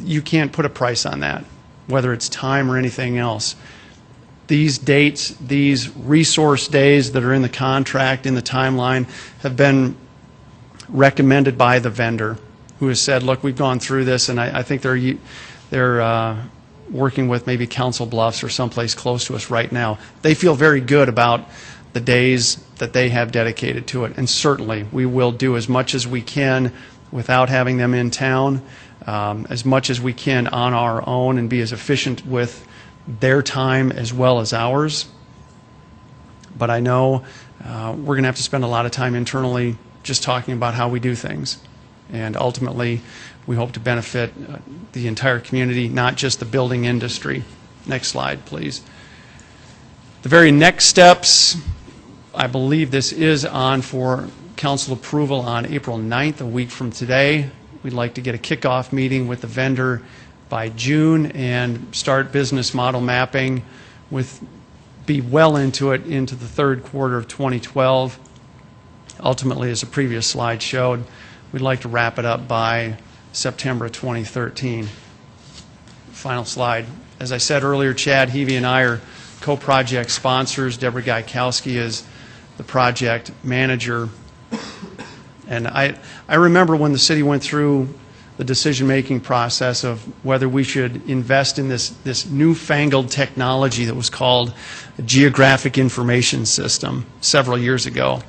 M: you can't put a price on that, whether it's time or anything else. These dates, these resource days that are in the contract, in the timeline, have been recommended by the vendor, who has said, look, we've gone through this, and I think they're working with maybe Council Bluffs or someplace close to us right now. They feel very good about the days that they have dedicated to it, and certainly we will do as much as we can without having them in town, as much as we can on our own, and be as efficient with their time as well as ours. But I know we're going to have to spend a lot of time internally just talking about how we do things. And ultimately, we hope to benefit the entire community, not just the building industry. Next slide, please. The very next steps, I believe this is on for council approval on April 9th, a week from today. We'd like to get a kickoff meeting with the vendor by June and start business model mapping, be well into it into the third quarter of 2012. Ultimately, as the previous slide showed, we'd like to wrap it up by September 2013. Final slide. As I said earlier, Chad Heavey and I are co-project sponsors. Deborah Gaikowski is the project manager. And I remember when the city went through the decision-making process of whether we should invest in this newfangled technology that was called a geographic information system several years ago.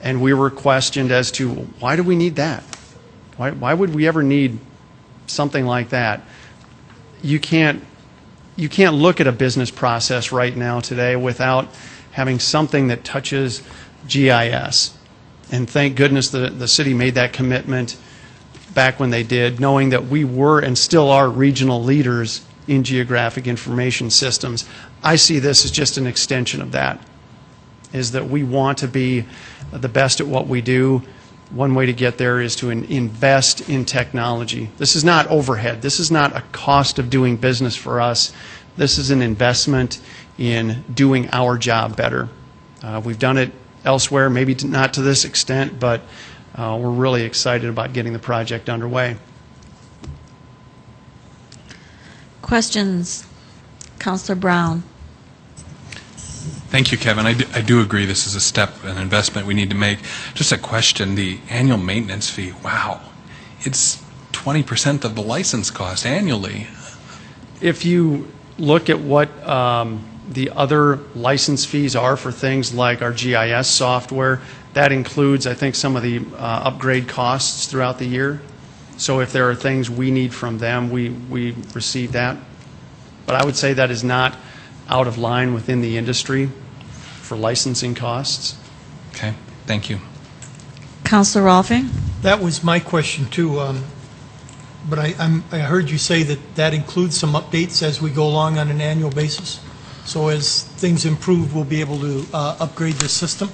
M: And we were questioned as to, why do we need that? Why would we ever need something like that? You can't look at a business process right now today without having something that touches GIS. And thank goodness the city made that commitment back when they did, knowing that we were and still are regional leaders in geographic information systems. I see this as just an extension of that, is that we want to be the best at what we do. One way to get there is to invest in technology. This is not overhead. This is not a cost of doing business for us. This is an investment in doing our job better. We've done it elsewhere, maybe not to this extent, but we're really excited about getting the project underway.
A: Questions? Councilor Brown.
D: Thank you, Kevin. I do agree this is a step, an investment we need to make. Just a question, the annual maintenance fee, wow, it's 20% of the license cost annually.
M: If you look at what the other license fees are for things like our GIS software, that includes, I think, some of the upgrade costs throughout the year. So if there are things we need from them, we receive that. But I would say that is not out of line within the industry for licensing costs.
D: Okay, thank you.
A: Councilor Rolfing?
E: That was my question too, but I heard you say that includes some updates as we go along on an annual basis? So as things improve, we'll be able to upgrade this system?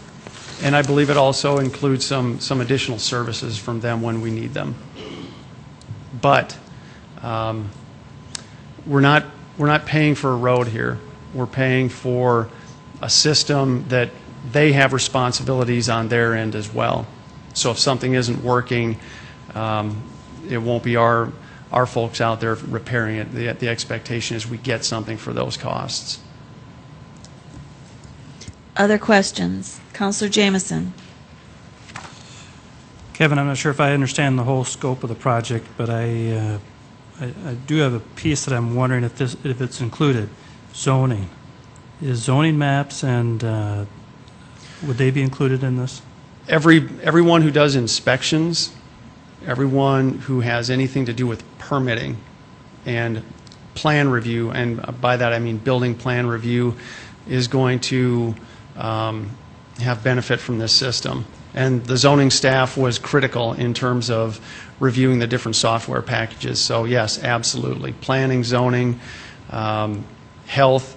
M: And I believe it also includes some additional services from them when we need them. But we're not paying for a road here. We're paying for a system that they have responsibilities on their end as well. So if something isn't working, it won't be our folks out there repairing it. The expectation is we get something for those costs.
A: Other questions? Counselor Jameson.
G: Kevin, I'm not sure if I understand the whole scope of the project, but I do have a piece that I'm wondering if it's included. Zoning. Is zoning maps and would they be included in this?
M: Everyone who does inspections, everyone who has anything to do with permitting and plan review, and by that I mean building plan review, is going to have benefit from this system. And the zoning staff was critical in terms of reviewing the different software packages. So yes, absolutely. Planning, zoning, health,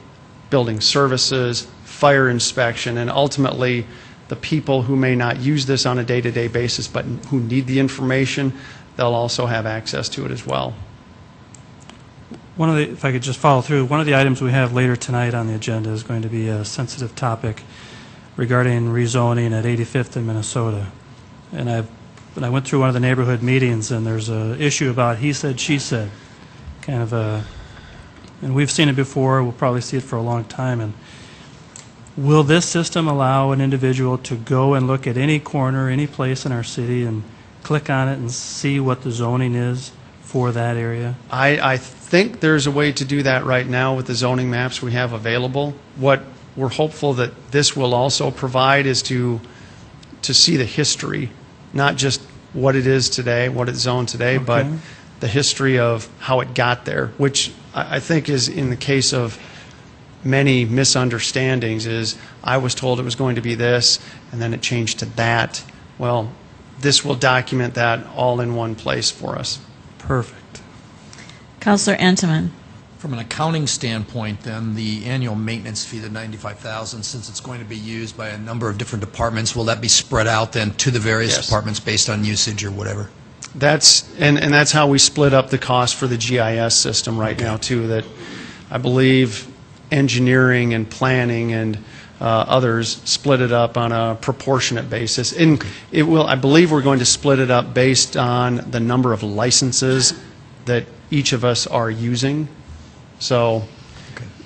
M: building services, fire inspection, and ultimately the people who may not use this on a day-to-day basis but who need the information, they'll also have access to it as well.
G: If I could just follow through, one of the items we have later tonight on the agenda is going to be a sensitive topic regarding rezoning at 85th in Minnesota. And I went through one of the neighborhood meetings, and there's an issue about he said, she said, kind of a, and we've seen it before, we'll probably see it for a long time. And will this system allow an individual to go and look at any corner, any place in our city and click on it and see what the zoning is for that area?
M: I think there's a way to do that right now with the zoning maps we have available. What we're hopeful that this will also provide is to see the history, not just what it is today, what it's zoned today,
G: Okay.
M: but the history of how it got there, which I think is in the case of many misunderstandings is I was told it was going to be this and then it changed to that. Well, this will document that all in one place for us.
G: Perfect.
A: Counselor Entenmann.
C: From an accounting standpoint, then, the annual maintenance fee, the $95,000, since it's going to be used by a number of different departments, will that be spread out then to the various
M: Yes.
C: departments based on usage or whatever?
M: That's and that's how we split up the cost for the GIS system right now too. That I believe engineering and planning and others split it up on a proportionate basis. And it will. I believe we're going to split it up based on the number of licenses that each of us are using. So,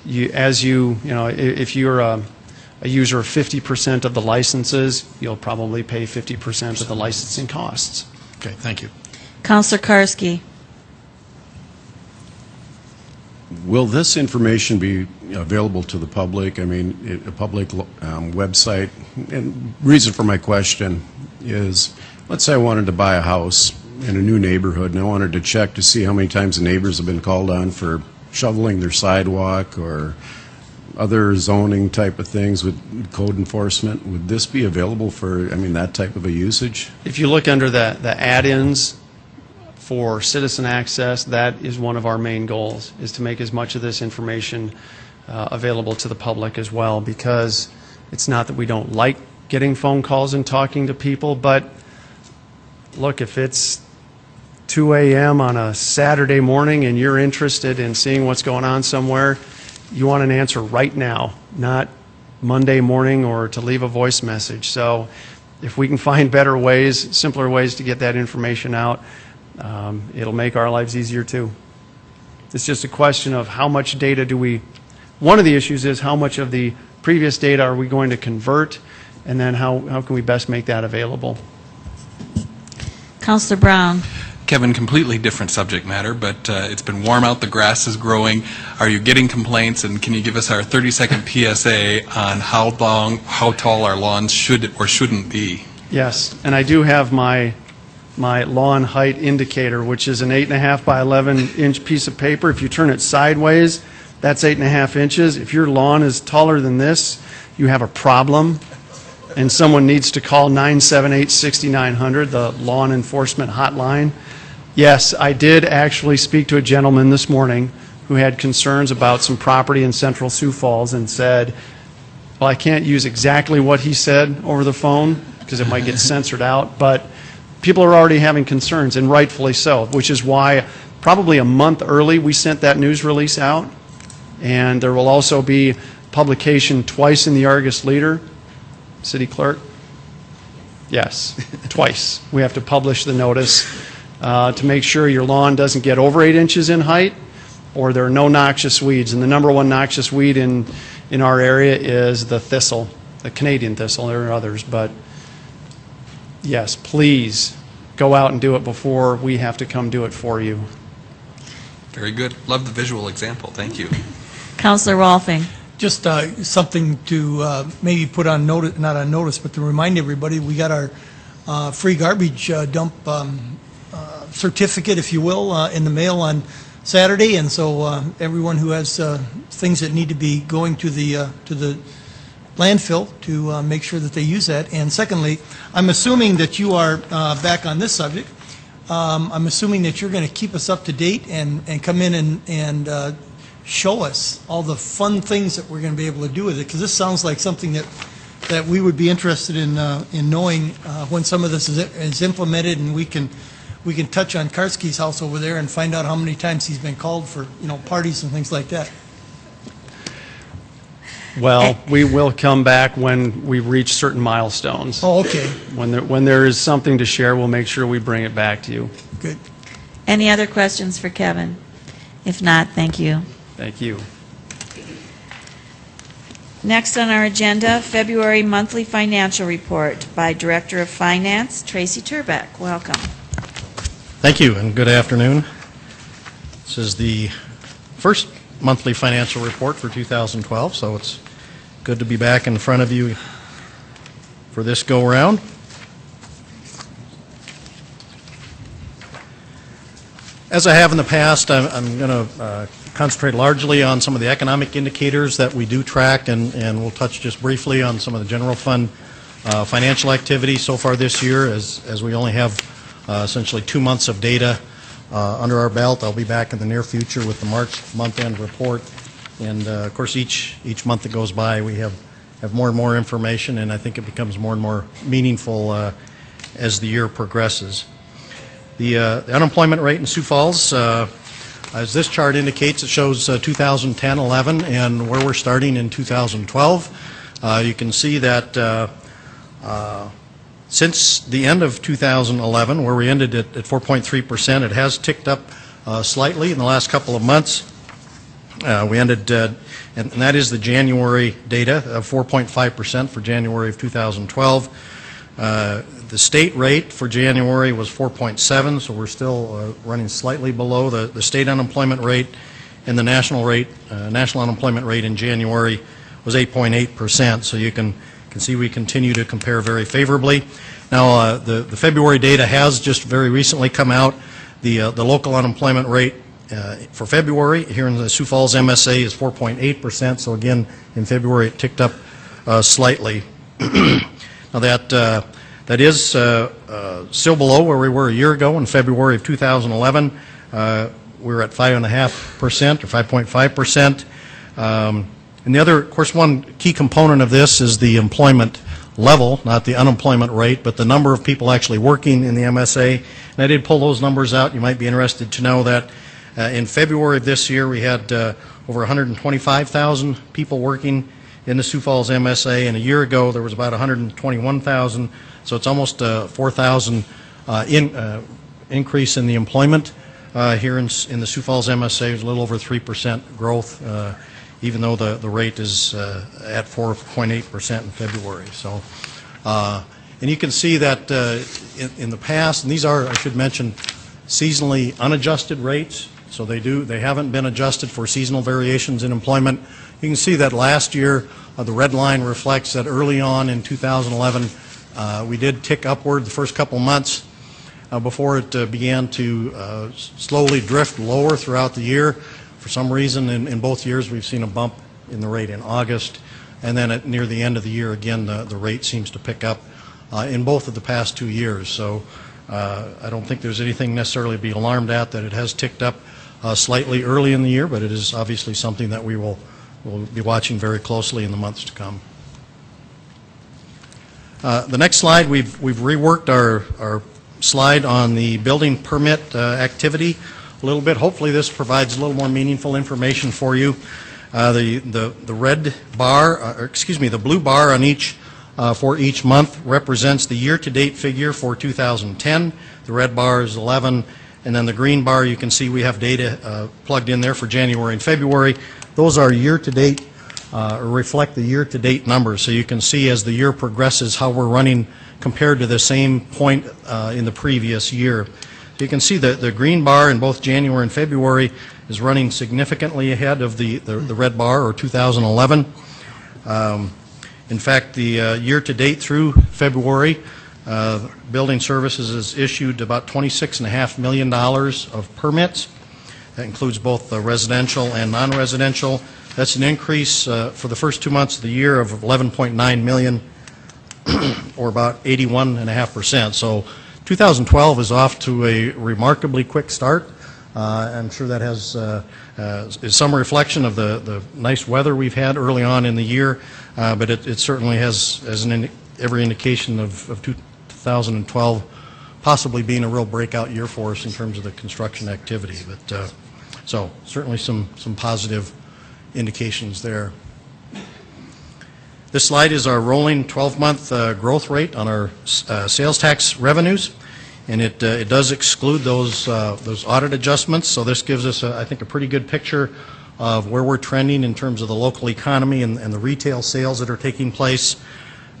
M: if you're a user of 50% of the licenses, you'll probably pay 50% of the licensing costs.
C: Okay, thank you.
A: Counselor Karski.
J: Will this information be available to the public? I mean, a public website? And reason for my question is, let's say I wanted to buy a house in a new neighborhood, and I wanted to check to see how many times the neighbors have been called on for shoveling their sidewalk or other zoning type of things with code enforcement. Would this be available for, that type of a usage?
M: If you look under the add-ins for citizen access, that is one of our main goals, is to make as much of this information available to the public as well, because it's not that we don't like getting phone calls and talking to people, but look, if it's 2 a.m. on a Saturday morning and you're interested in seeing what's going on somewhere, you want an answer right now, not Monday morning or to leave a voice message. So if we can find better ways, simpler ways to get that information out, it'll make our lives easier too. It's just a question of how much data do we, one of the issues is how much of the previous data are we going to convert, and then how can we best make that available?
A: Counselor Brown.
D: Kevin, completely different subject matter, but it's been warm out, the grass is growing. Are you getting complaints, and can you give us our 30-second PSA on how tall our lawns should or shouldn't be?
M: Yes, and I do have my lawn height indicator, which is an 8.5 by 11-inch piece of paper. If you turn it sideways, that's 8.5 inches. If your lawn is taller than this, you have a problem, and someone needs to call 978-6900, the lawn enforcement hotline. Yes, I did actually speak to a gentleman this morning who had concerns about some property in central Sioux Falls and said, well, I can't use exactly what he said over the phone because it might get censored out, but people are already having concerns, and rightfully so, which is why probably a month early we sent that news release out, and there will also be publication twice in the Argus Leader. City Clerk? Yes, twice. We have to publish the notice to make sure your lawn doesn't get over 8 inches in height or there are no noxious weeds. And the number one noxious weed in our area is the thistle, the Canadian thistle. There are others, but yes, please go out and do it before we have to come do it for you.
D: Very good. Love the visual example. Thank you.
A: Councilor Rolfing.
E: Just something to maybe put on notice, not on notice, but to remind everybody, we got our free garbage dump certificate, if you will, in the mail on Saturday, and so everyone who has things that need to be going to the landfill to make sure that they use that. And secondly, I'm assuming that you are back on this subject. I'm assuming that you're going to keep us up to date and come in and show us all the fun things that we're going to be able to do with it, because this sounds like something that we would be interested in knowing when some of this is implemented, and we can touch on Karski's house over there and find out how many times he's been called for parties and things like that.
M: Well, we will come back when we reach certain milestones.
E: Oh, okay.
M: When there is something to share, we'll make sure we bring it back to you.
E: Good.
A: Any other questions for Kevin? If not, thank you.
M: Thank you.
A: Next on our agenda, February monthly financial report by Director of Finance, Tracy Turbeck. Welcome.
N: Thank you, and good afternoon. This is the first monthly financial report for 2012, so it's good to be back in front of you for this go-around. As I have in the past, I'm going to concentrate largely on some of the economic indicators that we do track, and we'll touch just briefly on some of the general fund financial activity so far this year, as we only have essentially 2 months of data under our belt. I'll be back in the near future with the March month-end report, and of course each month that goes by we have more and more information, and I think it becomes more and more meaningful as the year progresses. The unemployment rate in Sioux Falls, as this chart indicates, it shows 2010-11 and where we're starting in 2012. You can see that since the end of 2011, where we ended at 4.3%, it has ticked up slightly in the last couple of months. We ended, and that is the January data, of 4.5% for January of 2012. The state rate for January was 4.7, so we're still running slightly below the state unemployment rate, and the national unemployment rate in January was 8.8%. So you can see we continue to compare very favorably. Now, the February data has just very recently come out. The local unemployment rate for February here in the Sioux Falls MSA is 4.8%. So again, in February it ticked up slightly. Now that is still below where we were a year ago in February of 2011. We were at 5.5% or 5.5%. And the other, of course, one key component of this is the employment level, not the unemployment rate, but the number of people actually working in the MSA. And I did pull those numbers out. You might be interested to know that in February of this year we had over 125,000 people working in the Sioux Falls MSA, and a year ago there was about 121,000. So it's almost 4,000 increase in the employment here in the Sioux Falls MSA. It's a little over 3% growth, even though the rate is at 4.8% in February. So, and you can see that in the past, and these are, I should mention, seasonally unadjusted rates. So they haven't been adjusted for seasonal variations in employment. You can see that last year, the red line reflects that early on in 2011, we did tick upward the first couple months before it began to slowly drift lower throughout the year. For some reason, in both years, we've seen a bump in the rate in August, and then near the end of the year, again, the rate seems to pick up in both of the past 2 years. So I don't think there's anything necessarily to be alarmed at that it has ticked up slightly early in the year, but it is obviously something that we'll be watching very closely in the months to come. The next slide, we've reworked our slide on the building permit activity a little bit. Hopefully this provides a little more meaningful information for you. The red bar, the blue bar on each for each month represents the year-to-date figure for 2010. The red bar is 11, and then the green bar, you can see we have data plugged in there for January and February. Those are year-to-date, reflect the year-to-date numbers, so you can see as the year progresses how we're running compared to the same point in the previous year. So you can see that the green bar in both January and February is running significantly ahead of the red bar, or 2011. In fact, the year-to-date through February, Building Services has issued about $26.5 million of permits. That includes both residential and non-residential. That's an increase for the first 2 months of the year of 11.9 million, or about 81.5%. So 2012 is off to a remarkably quick start. I'm sure that is some reflection of the nice weather we've had early on in the year, but it certainly has every indication of 2012 possibly being a real breakout year for us in terms of the construction activity. But so certainly some positive indications there. This slide is our rolling 12-month growth rate on our sales tax revenues, and it does exclude those audit adjustments. So this gives us, I think, a pretty good picture of where we're trending in terms of the local economy and the retail sales that are taking place.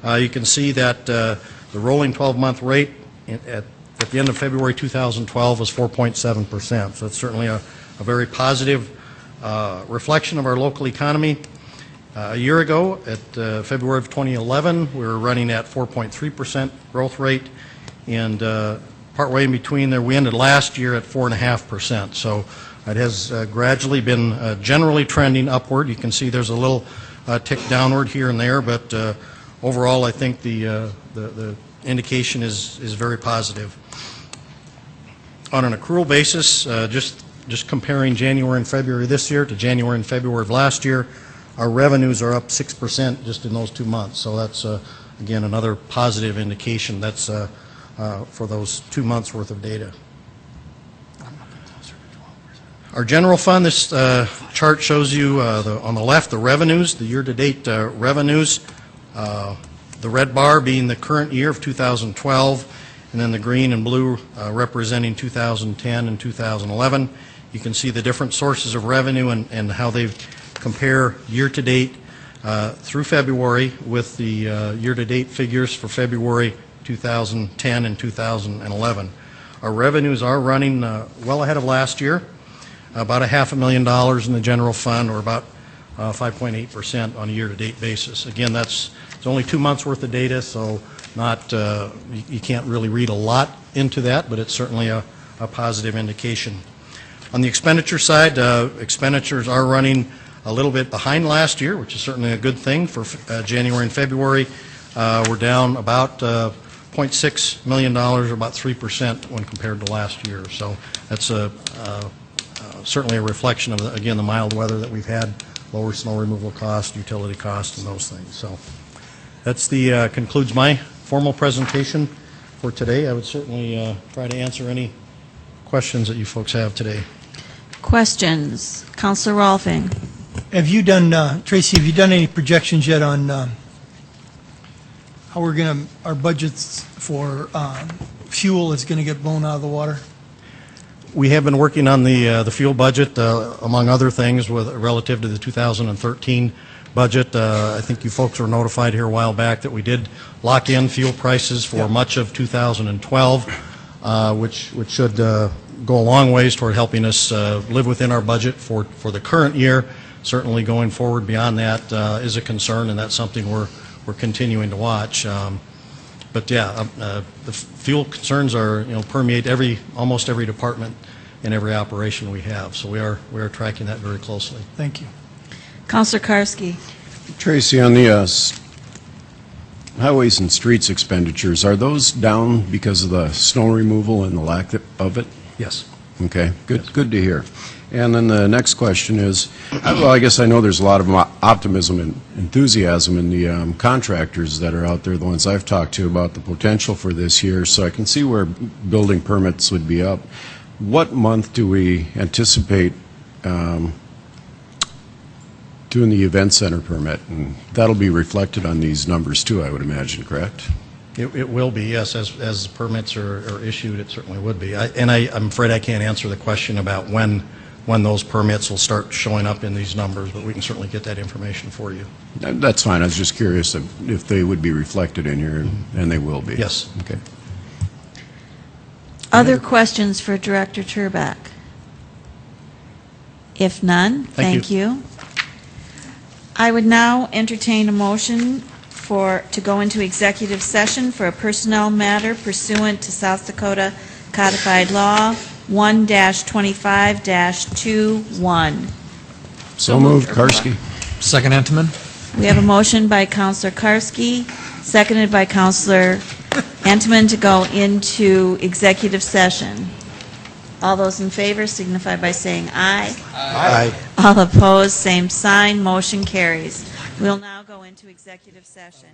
N: You can see that the rolling 12-month rate at the end of February 2012 was 4.7%. So it's certainly a very positive reflection of our local economy. A year ago, at February of 2011, we were running at 4.3% growth rate, and partway in between there, we ended last year at 4.5%. So it has gradually been generally trending upward. You can see there's a little tick downward here and there, but overall, I think the indication is very positive. On an accrual basis, just comparing January and February this year to January and February of last year, our revenues are up 6% just in those 2 months. So that's, again, another positive indication. That's for those 2 months' worth of data. Our general fund, this chart shows you on the left the revenues, the year-to-date revenues, the red bar being the current year of 2012, and then the green and blue representing 2010 and 2011. You can see the different sources of revenue and how they compare year-to-date through February with the year-to-date figures for February 2010 and 2011. Our revenues are running well ahead of last year, about $500,000 in the general fund, or about 5.8% on a year-to-date basis. Again, it's only 2 months worth of data, so not you can't really read a lot into that, but it's certainly a positive indication. On the expenditure side, expenditures are running a little bit behind last year, which is certainly a good thing. For January and February, we're down about $0.6 million, or about 3% when compared to last year. So that's certainly a reflection of, again, the mild weather that we've had, lower snow removal costs, utility costs, and those things. So that's concludes my formal presentation for today. I would certainly try to answer any questions that you folks have today.
A: Questions? Councilor Rolfing.
E: Have you done, Tracy, have you done any projections yet on how our budgets for fuel is going to get blown out of the water?
N: We have been working on the fuel budget, among other things, relative to the 2013 budget. I think you folks were notified here a while back that we did lock in fuel prices for much of 2012, which should go a long ways toward helping us live within our budget for the current year. Certainly going forward beyond that is a concern, and that's something we're continuing to watch. But yeah, the fuel concerns permeate almost every department in every operation we have. So we are tracking that very closely.
E: Thank you.
A: Councilor Karski.
J: Tracy, on the highways and streets expenditures, are those down because of the snow removal and the lack of it?
N: Yes.
J: Okay, good to hear. And then the next question is, well, I guess I know there's a lot of optimism and enthusiasm in the contractors that are out there, the ones I've talked to, about the potential for this year, so I can see where building permits would be up. What month do we anticipate doing the event center permit? And that'll be reflected on these numbers too, I would imagine, correct?
N: It will be, yes. As permits are issued, it certainly would be. I'm afraid I can't answer the question about when those permits will start showing up in these numbers, but we can certainly get that information for you.
J: That's fine. I was just curious if they would be reflected in here, and they will be.
N: Yes.
J: Okay.
A: Other questions for Director Turback? If none, thank you. I would now entertain a motion to go into executive session for a personnel matter pursuant to South Dakota Codified Law 1-25-21.
J: So moved. Karski.
C: Second, Entenmann.
A: We have a motion by Counselor Karski, seconded by Counselor Entenmann to go into executive session. All those in favor signify by saying aye.
N: Aye.
A: All opposed, same sign. Motion carries. We'll now go into executive session.